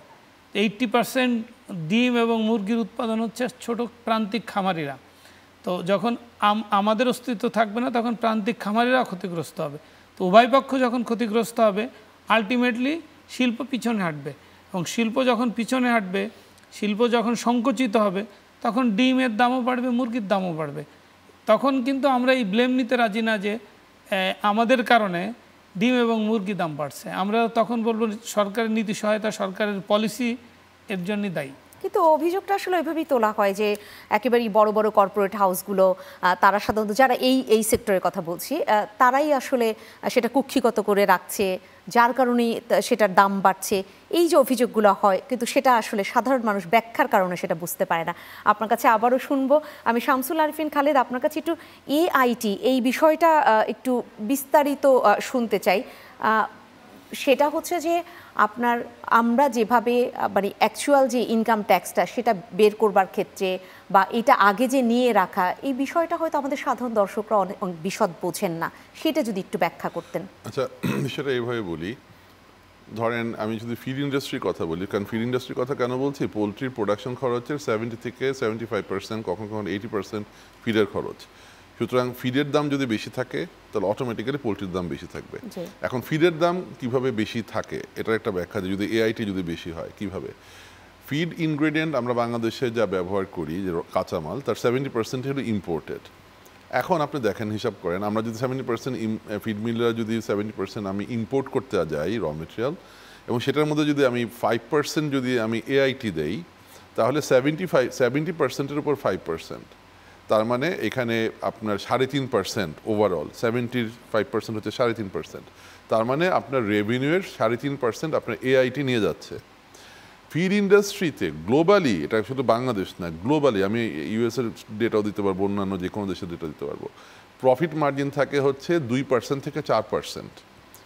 80% ডিম এবং মুরগির উৎপাদন হচ্ছে ছোট প্রান্তিক খামারিরা। তো যখন আমাদের অস্তিত্ব থাকবে না, তখন প্রান্তিক খামারিরা ক্ষতিগ্রস্ত হবে। তো উভয় পক্ষ যখন ক্ষতিগ্রস্ত হবে, আলটিমেটলি শিল্প পিছনে হাঁটবে, এবং শিল্প যখন পিছনে হাঁটবে, শিল্প যখন সংকুচিত হবে, তখন ডিমের দামও বাড়বে, মুরগির দামও বাড়বে। তখন কিন্তু আমরা এই ব্লেম নিতে রাজি না যে আমাদের কারণে ডিম এবং মুরগি দাম বাড়ছে। আমরা তখন বলবো সরকারের নীতি সহায়তা, সরকারের পলিসি এর জন্যই দায়ী। কিন্তু অভিযোগটা আসলে ওইভাবেই তোলা হয় যে একেবারেই বড় বড় কর্পোরেট হাউসগুলো, তারা সাধারণত যারা এই সেক্টরের কথা বলছি, তারাই আসলে সেটা কুক্ষিগত করে রাখছে, যার কারণেই সেটার দাম বাড়ছে। এই যে অভিযোগগুলো হয়, কিন্তু সেটা আসলে সাধারণ মানুষ ব্যাখ্যার কারণে সেটা বুঝতে পারে না। আপনার কাছে আবারও শুনবো, আমি শামসুল আরিফিন খালেদ, আপনার কাছে একটু এআইটি এই বিষয়টা একটু বিস্তারিত শুনতে চাই। সেটা হচ্ছে যে আমরা যেভাবে মানে অ্যাকচুয়াল যে ইনকাম ট্যাক্সটা সেটা বের করবার ক্ষেত্রে, বা এটা আগে যে নিয়ে রাখা, এই বিষয়টা হয়তো আমাদের সাধারণ দর্শকরা অনেক বিশদ বোঝেন না, সেটা যদি একটু ব্যাখ্যা করতেন। আচ্ছা, সেটা এইভাবে বলি। ধরেন আমি যদি ফিড ইন্ডাস্ট্রির কথা বলি, কারণ ফিড ইন্ডাস্ট্রির কথা কেন বলছি, পোলট্রির প্রোডাকশন খরচের 70 থেকে 75%, কখনো কখনো 80% ফিডের খরচ। সুতরাং ফিডের দাম যদি বেশি থাকে, তাহলে অটোমেটিক্যালি পোলট্রির দাম বেশি থাকবে। এখন ফিডের দাম কিভাবে বেশি থাকে, এটার একটা ব্যাখ্যা, যদি এআইটি যদি বেশি হয় কিভাবে। ফিড ইনগ্রেডিয়েন্ট আমরা বাংলাদেশে যা ব্যবহার করি, যে কাঁচামাল, তার 70% হলো ইম্পোর্টেড। এখন আপনি দেখেন, হিসাব করেন, আমরা যদি 70% ফিড মিলরা যদি 70% আমি ইম্পোর্ট করতে যাই র মেটেরিয়াল, এবং সেটার মধ্যে যদি আমি 5% যদি আমি এআইটি দেই, তাহলে 70%-এর উপর 5%, তার মানে এখানে আপনার 3.5% ওভারঅল, 75% হচ্ছে 3.5%। তার মানে আপনার রেভিনিউয়ের 3.5% আপনার এআইটি নিয়ে যাচ্ছে। ফিড ইন্ডাস্ট্রিতে গ্লোবালি, এটা শুধু বাংলাদেশ না, গ্লোবালি, আমি ইউএসের ডেটাও দিতে পারবো, অন্যান্য যে কোনো দেশের ডেটা দিতে পারবো, প্রফিট মার্জিন থাকে হচ্ছে 2% থেকে 4%।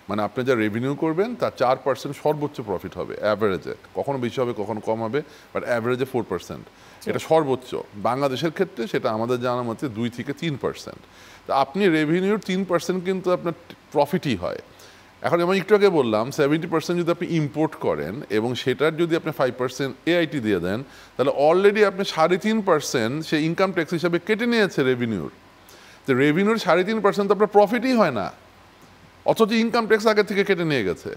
মানে আপনি যা রেভিনিউ করবেন তার 4% সর্বোচ্চ প্রফিট হবে অ্যাভারেজে, কখনো বেশি হবে কখনো কম হবে, বাট অ্যাভারেজে 4%, এটা সর্বোচ্চ। বাংলাদেশের ক্ষেত্রে সেটা আমাদের জানা মতে 2 থেকে 3%। তো আপনি রেভিনিউর 3% কিন্তু আপনার প্রফিটই হয়। এখন আমি একটু আগে বললাম 70% যদি আপনি ইম্পোর্ট করেন এবং সেটার যদি আপনি 5% এআইটি দিয়ে দেন, তাহলে অলরেডি আপনি 3.5% সে ইনকাম ট্যাক্স হিসাবে কেটে নিয়েছে রেভিনিউর। তো রেভিনিউর 3.5% তো আপনার প্রফিটই হয় না, অথচ ইনকাম ট্যাক্স আগে থেকে কেটে নিয়ে গেছে।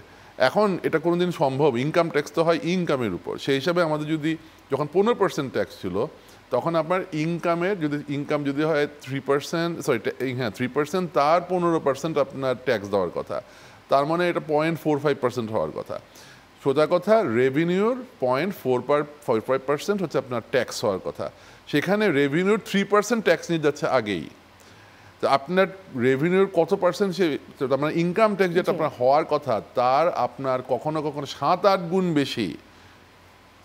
এখন এটা কোনোদিন সম্ভব? ইনকাম ট্যাক্স তো হয় ইনকামের উপর। সেই হিসাবে আমাদের যদি যখন 15% ট্যাক্স ছিল, তখন আপনার ইনকামের ইনকাম যদি হয় 3%, তার 15% আপনার ট্যাক্স দেওয়ার কথা। তার মানে এটা 0.45% হওয়ার কথা। সোজা কথা, রেভিনিউর 0.45% হচ্ছে আপনার ট্যাক্স হওয়ার কথা। সেখানে রেভিনিউর 3% ট্যাক্স নিয়ে যাচ্ছে আগেই। তো আপনার রেভিনিউর কত পার্সেন্ট, সে আপনার ইনকাম ট্যাক্স যেটা আপনার হওয়ার কথা, তার আপনার কখনো কখনো 7-8 গুণ বেশি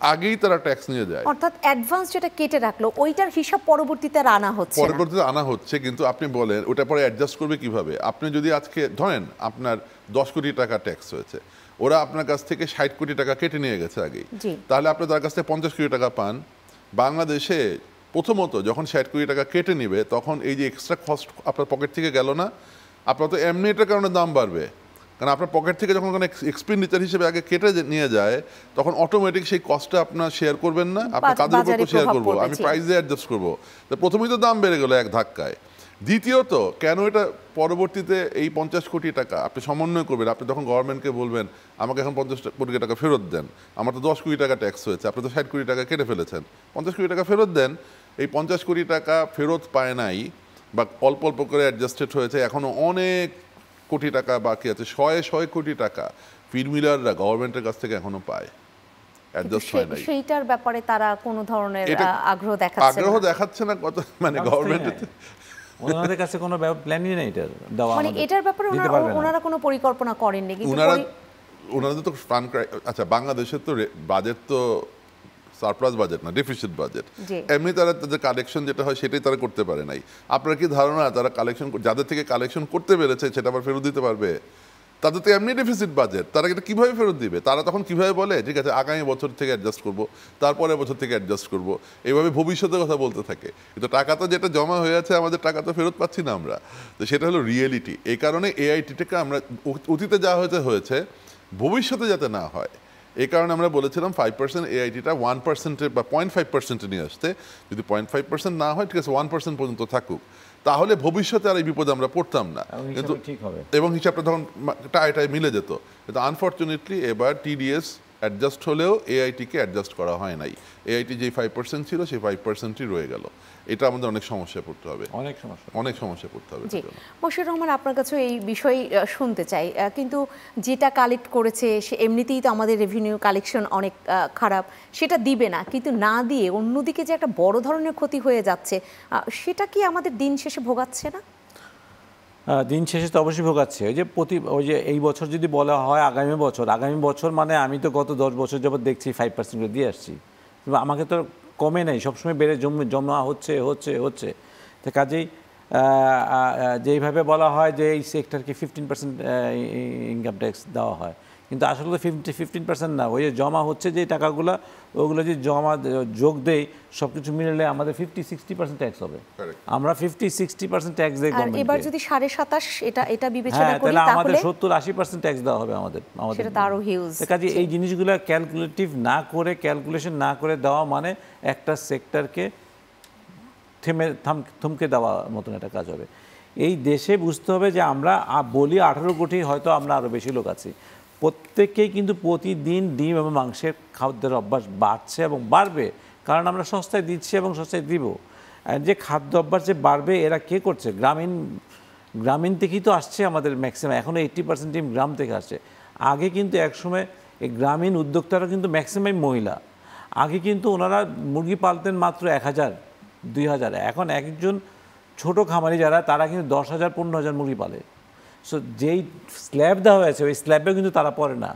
আগেই তারা ট্যাক্স নিয়ে যায়। অর্থাৎ অ্যাডভান্স যেটা কেটে রাখলো, ওইটার হিসাব পরবর্তীতে আনা হচ্ছে, কিন্তু আপনি বলেন ওটা পরে অ্যাডজাস্ট করবে কিভাবে? আপনি যদি আজকে ধরেন আপনার 10 কোটি টাকা ট্যাক্স হয়েছে, ওরা আপনার কাছ থেকে 60 কোটি টাকা কেটে নিয়ে গেছে আগেই, তাহলে আপনি তার কাছ থেকে 50 কোটি টাকা পান। বাংলাদেশে প্রথমত যখন 60 কোটি টাকা কেটে নিবে, তখন এই যে এক্সট্রা কস্ট আপনার পকেট থেকে গেল না, আপনার তো এমনি এটার কারণে দাম বাড়বে, কারণ আপনার পকেট থেকে যখন কোনো এক্সপেন্ডিচার হিসেবে আগে কেটে নিয়ে যায় তখন অটোমেটিক সেই কস্টটা আপনার শেয়ার করবেন না, আপনার কাদের উপর তো শেয়ার করবো, আমি প্রাইসে অ্যাডজাস্ট করবো। তো প্রথমেই তো দাম বেড়ে গেল এক ধাক্কায়। দ্বিতীয়ত কেন এটা পরবর্তীতে এই 50 কোটি টাকা আপনি সমন্বয় করবেন, আপনি যখন গভর্নমেন্টকে বলবেন আমাকে এখন 50 কোটি টাকা ফেরত দেন, আমার তো 10 কোটি টাকা ট্যাক্স হয়েছে, আপনি তো 60 কোটি টাকা কেটে ফেলেছেন, 50 কোটি টাকা ফেরত দেন। এই 50 কোটি টাকা ফেরত পায় নাই বা অল্প অল্প করে অ্যাডজাস্টেড হয়েছে, এখনও অনেক কোটি টাকা বাকি আছে, শয়ে কোটি টাকা ফিড মিলাররা গভর্নমেন্টের কাছ থেকে এখনো পায়, অ্যাডজাস্ট হয় নাই। সেইটার ব্যাপারে তারা কোনো ধরনের আগ্রহ দেখাচ্ছে না কত, মানে গভর্নমেন্ট ওনাদের কাছে কোনো প্ল্যানই নেই এটার দেওয়া, মানে এটার ব্যাপারে ওনারা কোনো পরিকল্পনা করেননি। কিন্তু ওনাদের তো ফান্ড, আচ্ছা বাংলাদেশের তো বাজেট তো সারপ্লাস বাজেট না, ডেফিসিট বাজেট। এমনি তারা তাদের কালেকশন যেটা হয় সেটাই তারা করতে পারে নাই। আপনার কি ধারণা তারা কালেকশন, যাদের থেকে কালেকশন করতে পেরেছে সেটা আবার ফেরত দিতে পারবে? তাদের তো এমনি ডেফিসিট বাজেট, তারা এটা কীভাবে ফেরত দিবে? তারা তখন কীভাবে বলে ঠিক আছে আগামী বছর থেকে অ্যাডজাস্ট করবো, তারপরের বছর থেকে অ্যাডজাস্ট করবো, এইভাবে ভবিষ্যতের কথা বলতে থাকে। কিন্তু টাকা তো যেটা জমা হয়ে আছে আমাদের টাকা তো ফেরত পাচ্ছি না আমরা, তো সেটা হলো রিয়েলিটি। এই কারণে এআইটিটাকে আমরা অতীতে যা হয়েছে ভবিষ্যতে যাতে না হয় এই কারণে আমরা বলেছিলাম 5% এআইটিটা 1% বা 0.5% নিয়ে আসতে। যদি 0.5% না হয় ঠিক আছে 1% পর্যন্ত থাকুক, তাহলে ভবিষ্যতে আর এই বিপদে আমরা পড়তাম না, কিন্তু ঠিক হবে এবং হিসাবটা তখন টাই মিলে যেত। কিন্তু আনফর্চুনেটলি এবার টিডিএস অ্যাডজাস্ট হলেও এআইটিকে অ্যাডজাস্ট করা হয় নাই। এআইটি যেই 5% ছিল সেই 5%ই রয়ে গেল। এটা আমাদের অনেক সমস্যায় পড়তে হবে, অনেক সমস্যায় পড়তে হবে। জি মশিউর রহমান, আপনার কাছে এই বিষয় শুনতে চাই। কিন্তু যেটা কালেক্ট করেছে সে এমনিতেই তো আমাদের রেভিনিউ কালেকশন অনেক খারাপ, সেটা দিবে না, কিন্তু না দিয়ে অন্যদিকে যে একটা বড় ধরনের ক্ষতি হয়ে যাচ্ছে সেটা কি আমাদের দিন শেষে ভোগাচ্ছে না? দিন শেষে তো অবশ্যই ভোগাচ্ছে। ওই যে এই বছর যদি বলা হয় আগামী বছর মানে আমি তো গত 10 বছর যাবত দেখছি 5% করে দিয়ে আসছি, আমাকে তো কমে নেই, সবসময় বেড়ে জমা হচ্ছে। তো কাজেই যেইভাবে বলা হয় যে এই সেক্টরকে 15% ইনকাম ট্যাক্স দেওয়া হয়, কিন্তু আসলে তো 15% না, ওই যে জমা হচ্ছে যে টাকাগুলো, ওগুলো যে জমা যোগ দেই সব কিছু মিলে আমাদের 50-60% ট্যাক্স হবে। আমরা 50-60% ট্যাক্স দেই গভর্নমেন্টকে। এবার যদি 27.5 এটা বিবেচনা করি তাহলে আমাদের 70-80% ট্যাক্স দেওয়া হবে আমাদের। সেটা তো আরো হিউজ। কাজে এই জিনিসগুলো ক্যালকুলেশন না করে দেওয়া মানে একটা সেক্টরকে থমকে দেওয়া মতন একটা কাজ হবে। এই দেশে বুঝতে হবে যে আমরা বলি 18 কোটি, হয়তো আমরা আরও বেশি লোক আছি, প্রত্যেককেই কিন্তু প্রতিদিন ডিম এবং মাংসের খাদ্যের অভ্যাস বাড়ছে এবং বাড়বে, কারণ আমরা সস্তায় দিচ্ছি এবং সস্তায় দিব। যে খাদ্য অভ্যাস যে বাড়বে এরা কে করছে? গ্রামীণ থেকেই তো আসছে আমাদের ম্যাক্সিমাম, এখনও 80% ডিম গ্রাম থেকে আসছে। আগে কিন্তু একসময় এই গ্রামীণ উদ্যোক্তারা কিন্তু ম্যাক্সিমাম মহিলা, আগে কিন্তু ওনারা মুরগি পালতেন মাত্র 1000-2000, এখন একজন ছোট খামারি যারা তারা কিন্তু 10,000-15,000 মুরগি পালে। সো যেই স্ল্যাব দেওয়া হয়েছে ওই স্ল্যাবে কিন্তু তারা পড়ে না।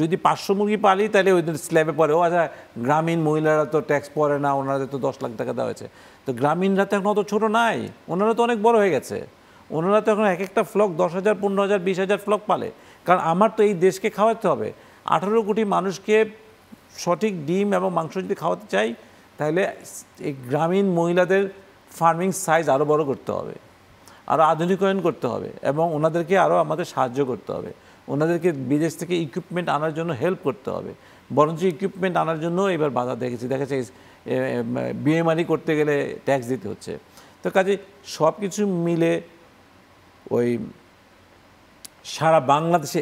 যদি 500 মুরগি পালি তাহলে ওই স্ল্যাবে পড়ে। আচ্ছা গ্রামীণ মহিলারা তো ট্যাক্স পড়ে না, ওনাদের তো 10 লাখ টাকা দেওয়া হয়েছে। তো গ্রামীণরা তো এখন অত ছোটো নাই, ওনারা তো অনেক বড় হয়ে গেছে, ওনারা তো এখন এক একটা ফ্লক 10,000, 15,000, 20,000 ফ্লক পালে। কারণ আমার তো এই দেশকে খাওয়াতে হবে। 18 কোটি মানুষকে সঠিক ডিম এবং মাংস যদি খাওয়াতে চাই তাহলে এই গ্রামীণ মহিলাদের ফার্মিং সাইজ আরও বড় করতে হবে, আরও আধুনিকায়ন করতে হবে এবং ওনাদেরকে আরও আমাদের সাহায্য করতে হবে। ওনাদেরকে বিদেশ থেকে ইকুইপমেন্ট আনার জন্য হেল্প করতে হবে। বরঞ্চ ইকুইপমেন্ট আনার জন্য এবার বাধা দেখা যাচ্ছে বিএমআরই করতে গেলে ট্যাক্স দিতে হচ্ছে। তো কাজে সব কিছু মিলে ওই সারা বাংলাদেশে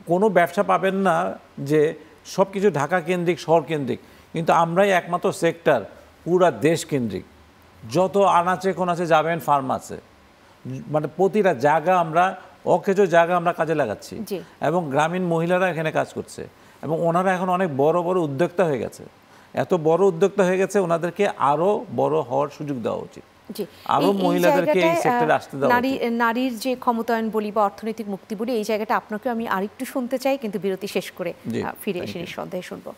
কোনো ব্যবসা পাবেন না যে সব কিছু ঢাকা কেন্দ্রিক, শহর কেন্দ্রিক, কিন্তু আমরাই একমাত্র সেক্টর পুরা দেশ কেন্দ্রিক। যত আনাচে কোনাচে যাবেন ফার্ম আছে, মানে প্রতিটা জায়গা আমরা অকেজো জায়গা আমরা কাজে লাগাচ্ছি এবং গ্রামীণ মহিলারা এখানে কাজ করছে এবং ওনারা এখন অনেক বড় বড় উদ্যোক্তা হয়ে গেছে। এত বড় উদ্যোক্তা হয়ে গেছে, ওনাদেরকে আরও বড় হওয়ার সুযোগ দেওয়া উচিত, আরও মহিলাদেরকে এই সেক্টরে আসতে দেওয়া উচিত। নারীর যে ক্ষমতায়ন বলি বা অর্থনৈতিক মুক্তি বলি, এই জায়গাটা আপনাকে আমি আরেকটু শুনতে চাই, কিন্তু বিরতি শেষ করে ফিরে এসে নিঃসন্দেহে শুনবো।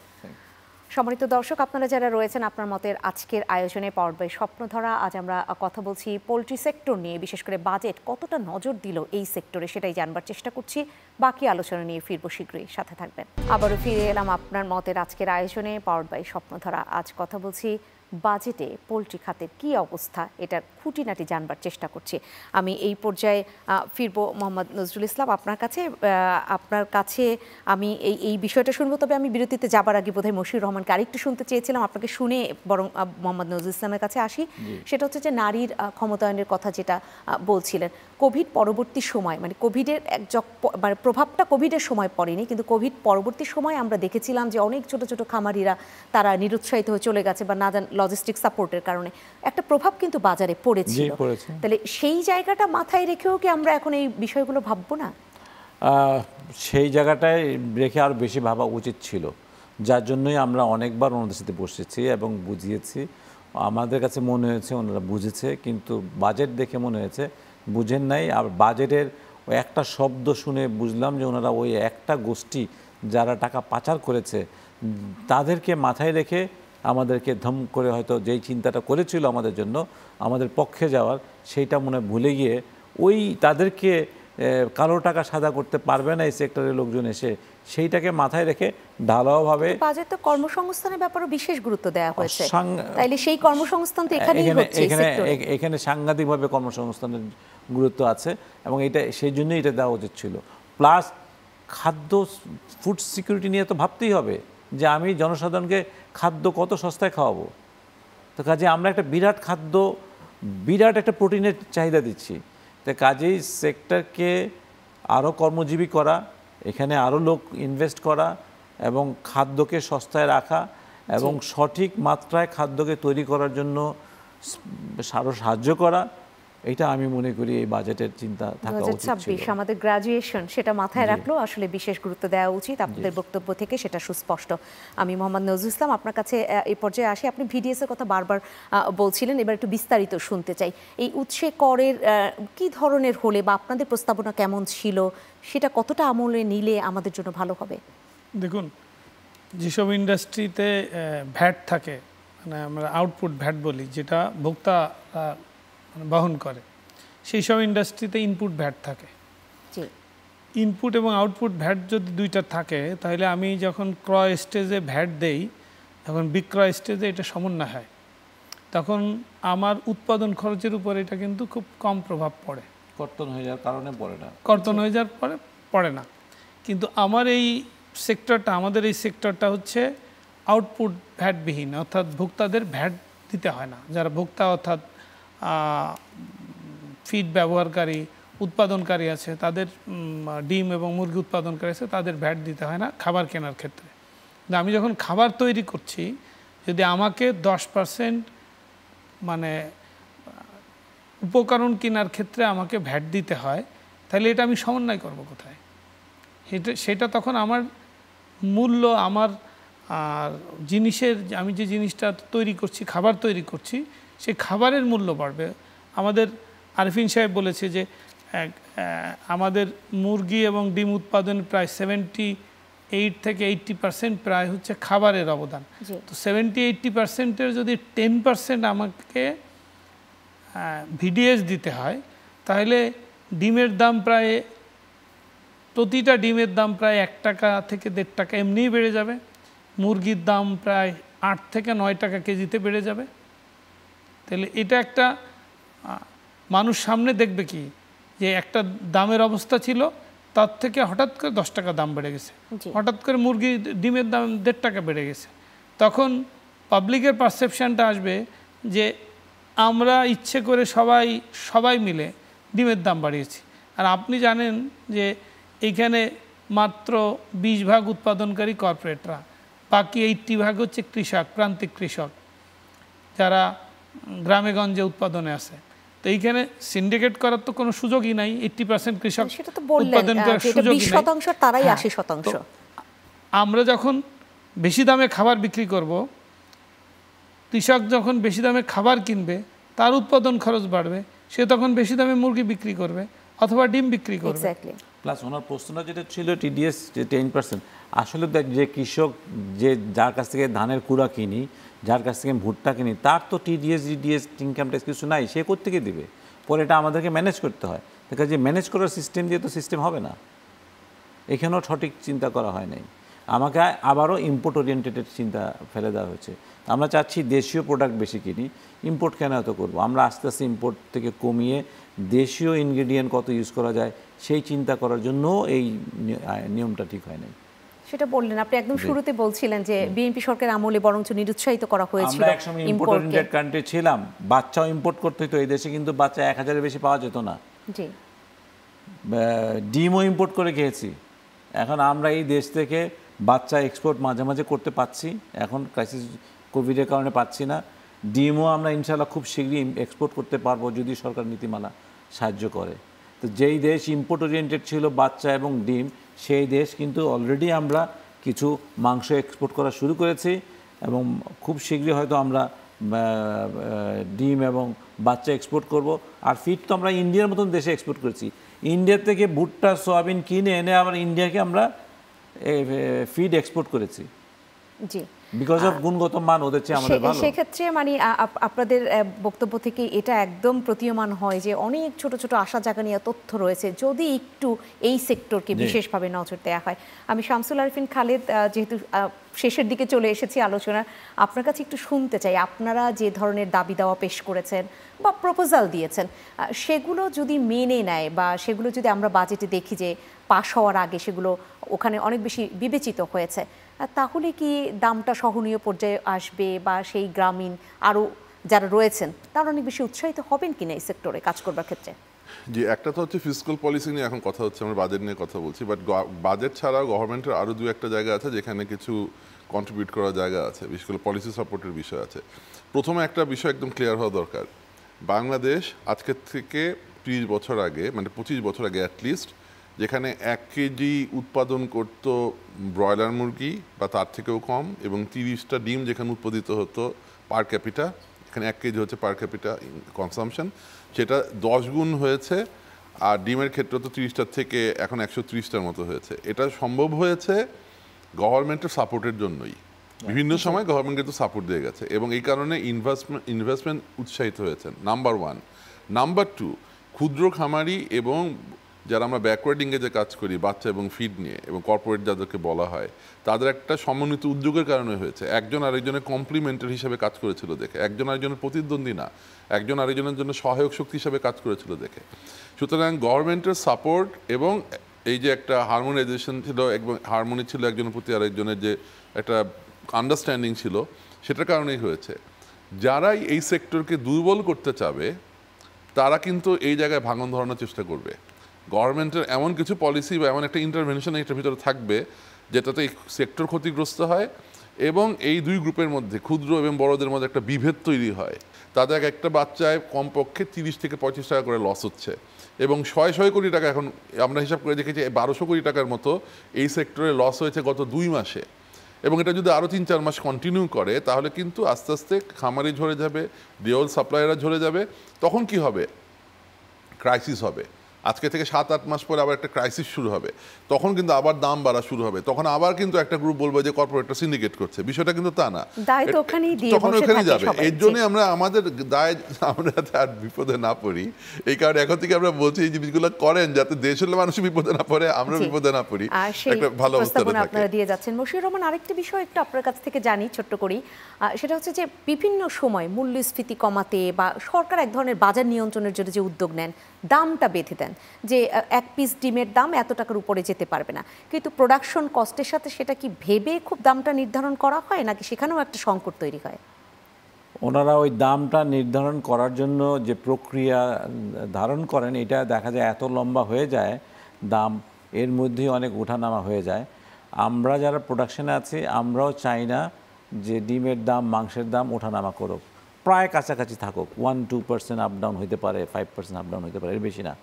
সম্মানিত দর্শক, আপনারা যারা রয়েছেন আপনার মতের আজকের আয়োজনে পাওয়ার্ড বাই স্বপ্নধারা, আজ আমরা কথা বলছি পোলট্রি সেক্টর নিয়ে, বিশেষ করে বাজেট কতটা নজর দিল এই সেক্টরে সেটাই জানবার চেষ্টা করছি। বাকি আলোচনা নিয়ে ফিরবো শীঘ্রই, সাথে থাকবেন। আবারও ফিরে এলাম আপনার মতের আজকের আয়োজনে পাওয়ার্ড বাই স্বপ্নধারা। আজ কথা বলছি বাজেটে পোলট্রি খাতের কী অবস্থা এটার খুঁটিনাটি জানবার চেষ্টা করছি। আমি এই পর্যায়ে ফিরবো মোহাম্মদ নজরুল ইসলাম আপনার কাছে আমি এই বিষয়টা শুনবো, তবে আমি বিরতিতে যাবার আগে বোধহয় মশিউর রহমানকে আরেকটু শুনতে চেয়েছিলাম, আপনাকে শুনে বরং মোহাম্মদ নজরুল ইসলামের কাছে আসি। সেটা হচ্ছে যে নারীর ক্ষমতায়নের কথা যেটা বলছিলেন, কোভিড পরবর্তী সময় মানে কোভিডের মানে প্রভাবটা কোভিডের সময় পড়েনি, কিন্তু কোভিড পরবর্তী সময় আমরা দেখেছিলাম যে অনেক ছোট ছোট খামারিরা তারা নিরুৎসাহিত হয়ে চলে গেছে বা না জান লজিস্টিক সাপোর্টের কারণে একটা প্রভাব কিন্তু বাজারে পড়েছিল। তাহলে সেই জায়গাটা মাথায় রেখেও কি আমরা এখন এই বিষয়গুলো ভাববো না? সেই জায়গাটায় রেখে আর বেশি ভাবা উচিত ছিল, যার জন্যই আমরা অনেকবার ওনাদের সাথে বসেছি এবং বুঝিয়েছি। আমাদের কাছে মনে হয়েছে ওনারা বুঝেছে, কিন্তু বাজেট দেখে মনে হয়েছে বুঝেন নাই। আর বাজেটের ওই একটা শব্দ শুনে বুঝলাম যে ওনারা ওই একটা গোষ্ঠী যারা টাকা পাচার করেছে তাদেরকে মাথায় রেখে আমাদেরকে ধম করে হয়তো যেই চিন্তাটা করেছিল আমাদের জন্য আমাদের পক্ষে যাওয়ার, সেইটা মনে ভুলে গিয়ে ওই তাদেরকে কালো টাকা সাদা করতে পারবে না এই সেক্টরের লোকজন এসে, সেইটাকে মাথায় রেখে ঢালাওভাবে বাজেট তো কর্মসংস্থানের ব্যাপারে বিশেষ গুরুত্ব দেওয়া হয়েছে, তাইলে সেই কর্মসংস্থান তো এখানে সাংঘাতিকভাবে কর্মসংস্থানের গুরুত্ব আছে এবং এটা সেই জন্যই এটা দেওয়া উচিত ছিল। প্লাস খাদ্য ফুড সিকিউরিটি নিয়ে তো ভাবতেই হবে যে আমি জনসাধারণকে খাদ্য কত সস্তায় খাওয়াবো। তো কাজে আমরা একটা বিরাট একটা প্রোটিনের চাহিদা দিচ্ছি। তো কাজেই সেক্টরকে আরও কর্মজীবী করা, এখানে আরও লোক ইনভেস্ট করা এবং খাদ্যকে সস্তায় রাখা এবং সঠিক মাত্রায় খাদ্যকে তৈরি করার জন্য আরও সাহায্য করা, এটা আমি মনে করি এই বাজেটের চিন্তা থাকা উচিত ছিল। 2026 আমাদের গ্র্যাজুয়েশন সেটা মাথায় রাখলেও আসলে বিশেষ গুরুত্ব দেওয়া উচিত, আপনাদের বক্তব্য থেকে সেটা সুস্পষ্ট। আমি মোহাম্মদ নজরুল ইসলাম আপনার কাছে এই পর্যায়ে আসি। আপনি ভিডিএস এর কথা বারবার বলছিলেন, এবার একটু বিস্তারিত শুনতে চাই। এই উৎসে করের কি ধরনের হলে বা আপনাদের প্রস্তাবনা কেমন ছিল, সেটা কতটা আমলে নিলে আমাদের জন্য ভালো হবে? দেখুন, যেসব ইন্ডাস্ট্রিতে ভ্যাট থাকে, মানে আমরা আউটপুট ভ্যাট বলি, যেটা ভোক্তা বহন করে, সেই সব ইন্ডাস্ট্রিতে ইনপুট ভ্যাট থাকে। ইনপুট এবং আউটপুট ভ্যাট যদি দুইটা থাকে, তাহলে আমি যখন ক্রয় স্টেজে ভ্যাট দেই, যখন বিক্রয় স্টেজে এটা সমন্বয় হয়, তখন আমার উৎপাদন খরচের উপর এটা কিন্তু খুব কম প্রভাব পড়ে। কর্তন হয়ে যাওয়ার কারণে পড়ে না, কর্তন হয়ে যাওয়ার পরে পড়ে না। কিন্তু আমাদের এই সেক্টরটা হচ্ছে আউটপুট ভ্যাটবিহীন, অর্থাৎ ভোক্তাদের ভ্যাট দিতে হয় না। যারা ভোক্তা অর্থাৎ ফিড ব্যবহারকারী, উৎপাদনকারী আছে, তাদের ডিম এবং মুরগি উৎপাদনকারী আছে, তাদের ভ্যাট দিতে হয় না খাবার কেনার ক্ষেত্রে। আমি যখন খাবার তৈরি করছি, যদি আমাকে 10% মানে উপকরণ কেনার ক্ষেত্রে আমাকে ভ্যাট দিতে হয়, তাহলে এটা আমি সমন্বয় করব কোথায়? সেটা তখন আমার মূল্য, আমার জিনিসের, আমি যে জিনিসটা তৈরি করছি, খাবার তৈরি করছি, সেই খাবারের মূল্য বাড়বে। আমাদের আরফিন সাহেব বলেছে যে আমাদের মুরগি এবং ডিম উৎপাদন প্রায় 78 থেকে 80% প্রায় হচ্ছে খাবারের অবদান। তো 70-80%-এর যদি 10% আমাকে ভিডিএস দিতে হয়, তাহলে ডিমের দাম প্রায়, প্রতিটা ডিমের দাম প্রায় 1 টাকা থেকে 1.5 টাকা এমনিই বেড়ে যাবে। মুরগির দাম প্রায় 8 থেকে 9 টাকা কেজিতে বেড়ে যাবে। তাহলে এটা একটা মানুষ সামনে দেখবে কি, যে একটা দামের অবস্থা ছিল, তার থেকে হঠাৎ করে 10 টাকা দাম বেড়ে গেছে, হঠাৎ করে মুরগি ডিমের দাম 1.5 টাকা বেড়ে গেছে। তখন পাবলিকের পারসেপশানটা আসবে যে আমরা ইচ্ছে করে সবাই মিলে ডিমের দাম বাড়িয়েছি। আর আপনি জানেন যে এইখানে মাত্র 20% উৎপাদনকারী কর্পোরেটরা, বাকি 80% হচ্ছে কৃষক, প্রান্তিক কৃষক, যারা গ্রামে গঞ্জে উৎপাদনে আছে। তো এইখানে সিন্ডিকেট করার তো কোনো সুযোগই নাই। 80% কৃষক উৎপাদন করার সুযোগই নাই। আমরা যখন বেশি দামে খাবার বিক্রি করব, কৃষক যখন বেশি দামে খাবার কিনবে, তার উৎপাদন খরচ বাড়বে, সে তখন বেশি দামে মুরগি বিক্রি করবে অথবা ডিম বিক্রি করবে। প্লাস ওনার প্রশ্নটা যেটা ছিল টিডিএস 10%, আসলে যে কৃষক যার কাছ থেকে ধানের কুড়া কিনি, যার কাছ থেকে ভুট্টা কিনি, তার তো টিডিএস ডিডিএস ইনকাম ট্যাক্স কিছু নাই, সে কোত্থেকে দিবে? পরে এটা আমাদেরকে ম্যানেজ করতে হয়। দেখা যে ম্যানেজ করার সিস্টেম দিয়ে তো সিস্টেম হবে না, এখানেও সঠিক চিন্তা করা হয় নাই। আমাকে আবারও ইম্পোর্ট ওরিয়েন্টেড চিন্তা ফেলে দেওয়া হয়েছে। আমরা চাচ্ছি দেশীয় প্রোডাক্ট বেশি কিনি, ইম্পোর্ট কেন এত করবো? আমরা আস্তে আস্তে ইম্পোর্ট থেকে কমিয়ে দেশীয় ইনগ্রেডিয়েন্ট কত ইউজ করা যায় সেই চিন্তা করার জন্য এই নিয়মটা ঠিক হয় নাই। সেটা বললেন আপনি, একদম শুরুতে বলছিলেন যে বিএনপি সরকার আমলে বরঞ্চ নিরুৎসাহিত করা হয়েছিল। আমরা একসময় ইম্পোর্টেড কান্ট্রি ছিলাম, বাচ্চাও ইম্পোর্ট করতে হতো। এই দেশে কিন্তু বাচ্চা 1000-এর বেশি পাওয়া যেত না। জি, ডিমও ইম্পোর্ট করে খেয়েছি। এখন আমরা এই দেশ থেকে বাচ্চা এক্সপোর্ট মাঝে মাঝে করতে পারছি, এখন ক্রাইসিস কোভিডের কারণে পাচ্ছি না। ডিমও আমরা ইনশাআল্লাহ খুব শীঘ্রই এক্সপোর্ট করতে পারবো যদি সরকার নীতিমালা সাহায্য করে। তো যেই দেশ ইম্পোর্ট ওরিয়েন্টেড ছিল বাচ্চা এবং ডিম, সেই দেশ কিন্তু অলরেডি আমরা কিছু মাংস এক্সপোর্ট করা শুরু করেছি এবং খুব শীঘ্রই হয়তো আমরা ডিম এবং বাচ্চা এক্সপোর্ট করব। আর ফিড তো আমরা ইন্ডিয়ার মতন দেশে এক্সপোর্ট করেছি। ইন্ডিয়া থেকে ভুট্টা সোয়াবিন কিনে এনে আবার ইন্ডিয়াকে আমরা ফিড এক্সপোর্ট করেছি। জি, বিকজ অফ গুণগত মান ওদের চেয়ে আমাদের ভালো। সেক্ষেত্রে মানে আপনাদের বক্তব্য থেকে এটা একদম প্রতীয়মান হয় যে অনেক ছোট ছোট আশা জাগানিয়া তথ্য রয়েছে যদি একটু এই সেক্টরকে বিশেষভাবে নজর দেওয়া হয়। আমি শামসুল আরিফিন খালেদ, যেহেতু শেষের দিকে চলে এসেছি আলোচনার, আপনার কাছে একটু শুনতে চাই আপনারা যে ধরনের দাবি দাওয়া পেশ করেছেন বা প্রপোজাল দিয়েছেন সেগুলো যদি মেনে নেয় বা সেগুলো যদি আমরা বাজেটে দেখি যে পাশ হওয়ার আগে সেগুলো ওখানে অনেক বেশি বিবেচিত হয়েছে, তাহলে কি দামটা সহনীয় পর্যায়ে আসবে বা সেই গ্রামীণ আরও যারা রয়েছেন তারা অনেক বেশি উৎসাহিত হবেন কিনা এই সেক্টরে কাজ করবার ক্ষেত্রে? জি, একটা তো হচ্ছে ফিসকাল পলিসি নিয়ে এখন কথা হচ্ছে, আমরা বাজেট নিয়ে কথা বলছি, বাট বাজেট ছাড়াও গভর্নমেন্টের আরও দু একটা জায়গা আছে যেখানে কিছু কন্ট্রিবিউট করার জায়গা আছে, বিশেষ করে পলিসি সাপোর্টের বিষয় আছে। প্রথমে একটা বিষয় একদম ক্লিয়ার হওয়া দরকার, বাংলাদেশ আজকের থেকে 30 বছর আগে, মানে 25 বছর আগে অ্যাটলিস্ট, যেখানে 1 কেজি উৎপাদন করত ব্রয়লার মুরগি বা তার থেকেও কম এবং 30টা ডিম যেখানে উৎপাদিত হতো পার ক্যাপিটা, এখানে 1 কেজি হচ্ছে পার ক্যাপিটা কনসামশন, সেটা 10 গুণ হয়েছে। আর ডিমের ক্ষেত্রে তো 30টার থেকে এখন 130টার মতো হয়েছে। এটা সম্ভব হয়েছে গভর্নমেন্টের সাপোর্টের জন্যই। বিভিন্ন সময় গভর্নমেন্ট কিন্তু সাপোর্ট দিয়ে গেছে এবং এই কারণে ইনভেস্টমেন্ট উৎসাহিত হয়েছে, নাম্বার 1। নাম্বার 2, ক্ষুদ্র খামারি এবং যারা আমরা ব্যাকওয়ার্ড ইংরেজে কাজ করি বাচ্চা এবং ফিড নিয়ে এবং কর্পোরেট যাদেরকে বলা হয়, তাদের একটা সমন্বিত উদ্যোগের কারণে হয়েছে। একজন আরেকজনের কমপ্লিমেন্টারি হিসেবে কাজ করেছিল দেখে, একজন আরেকজনের প্রতিদ্বন্দ্বী না, একজন আরেকজনের জন্য সহায়ক শক্তি হিসেবে কাজ করেছিল দেখে। সুতরাং গভর্নমেন্টের সাপোর্ট এবং এই যে একটা হারমোনাইজেশন ছিল এবং হারমোনি ছিল একজনের প্রতি আরেকজনের যে একটা আন্ডারস্ট্যান্ডিং ছিল, সেটার কারণেই হয়েছে। যারাই এই সেক্টরকে দুর্বল করতে চাবে তারা কিন্তু এই জায়গায় ভাঙন ধরানোর চেষ্টা করবে। গভর্নমেন্টের এমন কিছু পলিসি বা এমন একটা ইন্টারভেনশন এটার ভিতরে থাকবে যেটাতে এই সেক্টর ক্ষতিগ্রস্ত হয় এবং এই দুই গ্রুপের মধ্যে, ক্ষুদ্র এবং বড়দের মধ্যে একটা বিভেদ তৈরি হয়। তাদের একটা বাচ্চায় কমপক্ষে 30 থেকে 35 টাকা করে লস হচ্ছে এবং 100 কোটি টাকা, এখন আমরা হিসাব করে দেখেছি 1200 কোটি টাকার মতো এই সেক্টরে লস হয়েছে গত 2 মাসে। এবং এটা যদি আরও 3-4 মাস কন্টিনিউ করে তাহলে কিন্তু আস্তে আস্তে খামারি ঝরে যাবে, দেওয়াল সাপ্লায়াররা ঝরে যাবে। তখন কি হবে? ক্রাইসিস হবে। আজকে থেকে 7-8 মাস পরে আবার একটা ক্রাইসিস শুরু হবে, তখন কিন্তু আবার দাম বাড়া শুরু হবে, তখন আবার কিন্তু একটা গ্রুপ বলবে যে কর্পোরেটটা সিন্ডিকেট করছে। বিষয়টা কিন্তু তা না, তখন ওখানেই যাবে। এর জন্য আমরা আমাদের দায় আমরা আর বিপদে না পড়ি, এই কারণে এখন থেকে আমরা বলছি এই জিনিসগুলো করেন যাতে দেশের মানুষ বিপদে না পড়ে, আমরা বিপদে না পড়ি, একটা ভালো অবস্থা আপনারা দিয়ে যাচ্ছেন। মশিউর রহমান, আরেকটি বিষয় একটু আপনার কাছ থেকে জানি ছোট্ট করি, সেটা হচ্ছে যে বিভিন্ন সময় মূল্যস্ফীতি কমাতে বা সরকার এক ধরনের বাজার নিয়ন্ত্রণের জন্য যে উদ্যোগ নেন, দামটা বেঁধে দেন যে 1 পিস ডিমের দাম এত টাকার উপরে যেতে পারবে না, কিন্তু প্রোডাকশন কস্টের সাথে সেটা কি ভেবে খুব দামটা নির্ধারণ করা হয় নাকি সেখানেও একটা সংকট তৈরি হয়? ওনারা ওই দামটা নির্ধারণ করার জন্য যে প্রক্রিয়া ধারণ করেন এটা দেখা যায় এত লম্বা হয়ে যায়, দাম এর মধ্যেই অনেক ওঠানামা হয়ে যায়। আমরা যারা প্রোডাকশনে আছি আমরাও চাই না যে ডিমের দাম, মাংসের দাম ওঠানামা করুক, প্রায় কাছাকাছি থাকুক, 1-2% আপ ডাউন হতে পারে, 5% আপ ডাউন হতে পারে, এর বেশি না।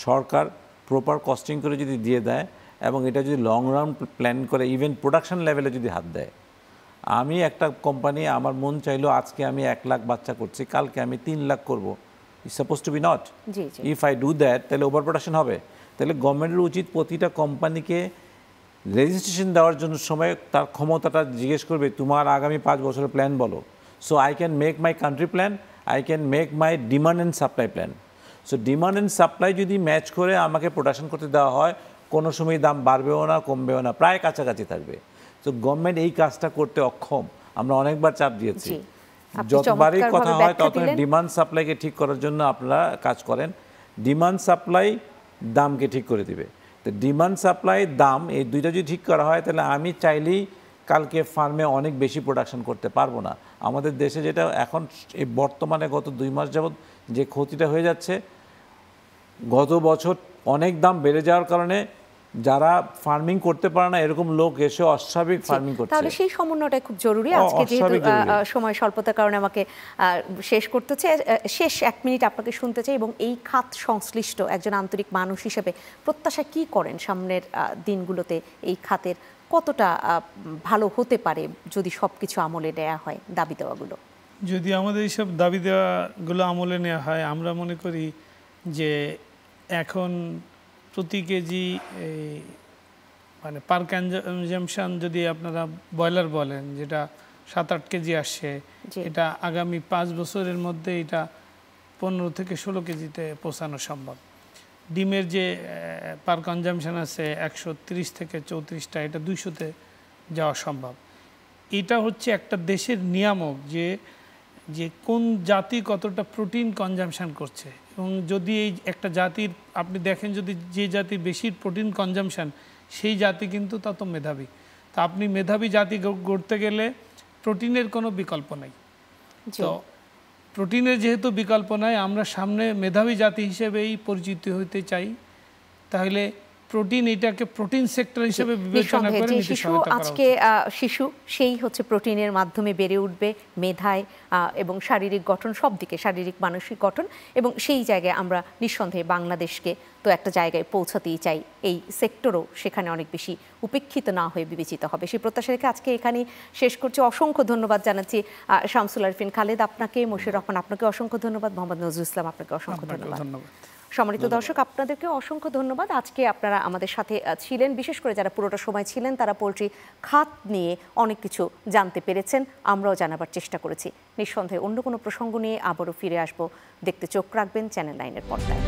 সরকার প্রপার কস্টিং করে যদি দিয়ে দেয় এবং এটা যদি লং রান প্ল্যান করে, ইভেন প্রোডাকশন লেভেলে যদি হাত দেয়। আমি একটা কোম্পানি, আমার মন চাইলো আজকে আমি 1 লাখ বাচ্চা করছি, কালকে আমি 3 লাখ করবো, it's suppose to be not. If I do that তাহলে ওভার প্রোডাকশন হবে। তাহলে গভর্নমেন্টের উচিত প্রতিটা কোম্পানিকে রেজিস্ট্রেশন দেওয়ার জন্য সময় তার ক্ষমতাটা জিজ্ঞেস করবে, তোমার আগামী 5 বছরের প্ল্যান বলো। So I can make my country plan, I can make my demand and supply plan. So demand and supply যদি ম্যাচ করে আমাকে প্রোডাকশন করতে দেওয়া হয়, কোনো সময় দাম বাড়বেও না কমবেও না, প্রায় কাছাকাছি থাকবে। তো গভর্নমেন্ট এই কাজটা করতে অক্ষম। আমরা অনেকবার চাপ দিয়েছি। জি, আপনি যতবারই কথা চমৎকারভাবে হয় ব্যাখ্যা তখন দিলেন। ডিমান্ড সাপ্লাইকে ঠিক করার জন্য আপনারা কাজ করেন। ডিমান্ড সাপ্লাই দামকে ঠিক করে দিবে। তো ডিমান্ড সাপ্লাই দাম এই দুইটা যদি ঠিক করা হয় তাহলে আমি চাইলেই কালকে ফার্মে অনেক বেশি প্রোডাকশন করতে পারবো না। আমাদের দেশে যেটা এখন এই বর্তমানে গত 2 মাস যাবত যে ক্ষতিটা হয়ে যাচ্ছে, গত বছর অনেক দাম বেড়ে যাওয়ার কারণে যারা ফার্মিং করতে পারে না এরকম লোক এসে অস্বাভাবিক ফার্মিং করছে। তাহলে সেই সমন্বয়টা খুব জরুরি। আজকে যেহেতু সময় স্বল্পতার কারণে আমাকে শেষ করতে হচ্ছে, শেষ 1 মিনিট আপনাকে শুনতে চাই এবং এই খাত সংশ্লিষ্ট একজন আন্তরিক মানুষ হিসেবে প্রত্যাশা কি করেন সামনের দিনগুলোতে এই খাতের কতটা ভালো হতে পারে যদি সবকিছু আমলে নেওয়া হয় দাবি দেওয়াগুলো? যদি আমাদের এইসব দাবি দেওয়াগুলো আমলে নেওয়া হয়, আমরা মনে করি যে এখন প্রতি কেজি মানে পার কনজামশন যদি আপনারা ব্রয়লার বলেন যেটা 7-8 কেজি আসছে, এটা আগামী 5 বছরের মধ্যে এটা 15 থেকে 16 কেজিতে পৌঁছানো সম্ভব। ডিমের যে পার কনজামশন আছে 130 থেকে 34টা, এটা 200-তে যাওয়া সম্ভব। এটা হচ্ছে একটা দেশের নিয়ামক যে কোন জাতি কতটা প্রোটিন কনজামশন করছে, এবং যদি এই একটা জাতির আপনি দেখেন যদি যে জাতির বেশি প্রোটিন কনজামশন সেই জাতি কিন্তু তত মেধাবী। তা আপনি মেধাবী জাতি গড়তে গেলে প্রোটিনের কোনো বিকল্প নাই। তো প্রোটিনের যেহেতু বিকল্প নাই, আমরা সামনে মেধাবী জাতি হিসেবেই পরিচিত হতে চাই। তাহলে প্রোটিন এটাকে প্রোটিন সেক্টর হিসেবে বিবেচনা করে নিতে সহায়তা করা উচিত। আজকে শিশু সেই হচ্ছে প্রোটিনের মাধ্যমে বেড়ে উঠবে মেধায় এবং শারীরিক গঠন, সব দিকে শারীরিক মানসিক গঠন, এবং সেই জায়গায় আমরা নিঃসন্দেহে বাংলাদেশকে তো একটা জায়গায় পৌঁছাতেই চাই। এই সেক্টরও সেখানে অনেক বেশি উপেক্ষিত না হয়ে বিবেচিত হবে, সেই প্রত্যাশা রেখে আজকে এখানেই শেষ করছি। অসংখ্য ধন্যবাদ জানাচ্ছি শামসুল আরিফিন খালেদ আপনাকে, মশিউর রহমান আপনাকে অসংখ্য ধন্যবাদ, মোহাম্মদ নজরুল ইসলাম আপনাকে অসংখ্য ধন্যবাদ। সম্মানিত দর্শক, আপনাদেরকে অসংখ্য ধন্যবাদ। আজকে আপনারা আমাদের সাথে ছিলেন, বিশেষ করে যারা পুরোটা সময় ছিলেন তারা পোলট্রি খাত নিয়ে অনেক কিছু জানতে পেরেছেন, আমরাও জানাবার চেষ্টা করেছি। নিঃসন্দেহে অন্য কোনো প্রসঙ্গ নিয়ে আবারও ফিরে আসবো। দেখতে চোখ রাখবেন চ্যানেল 9-এর পর্দায়।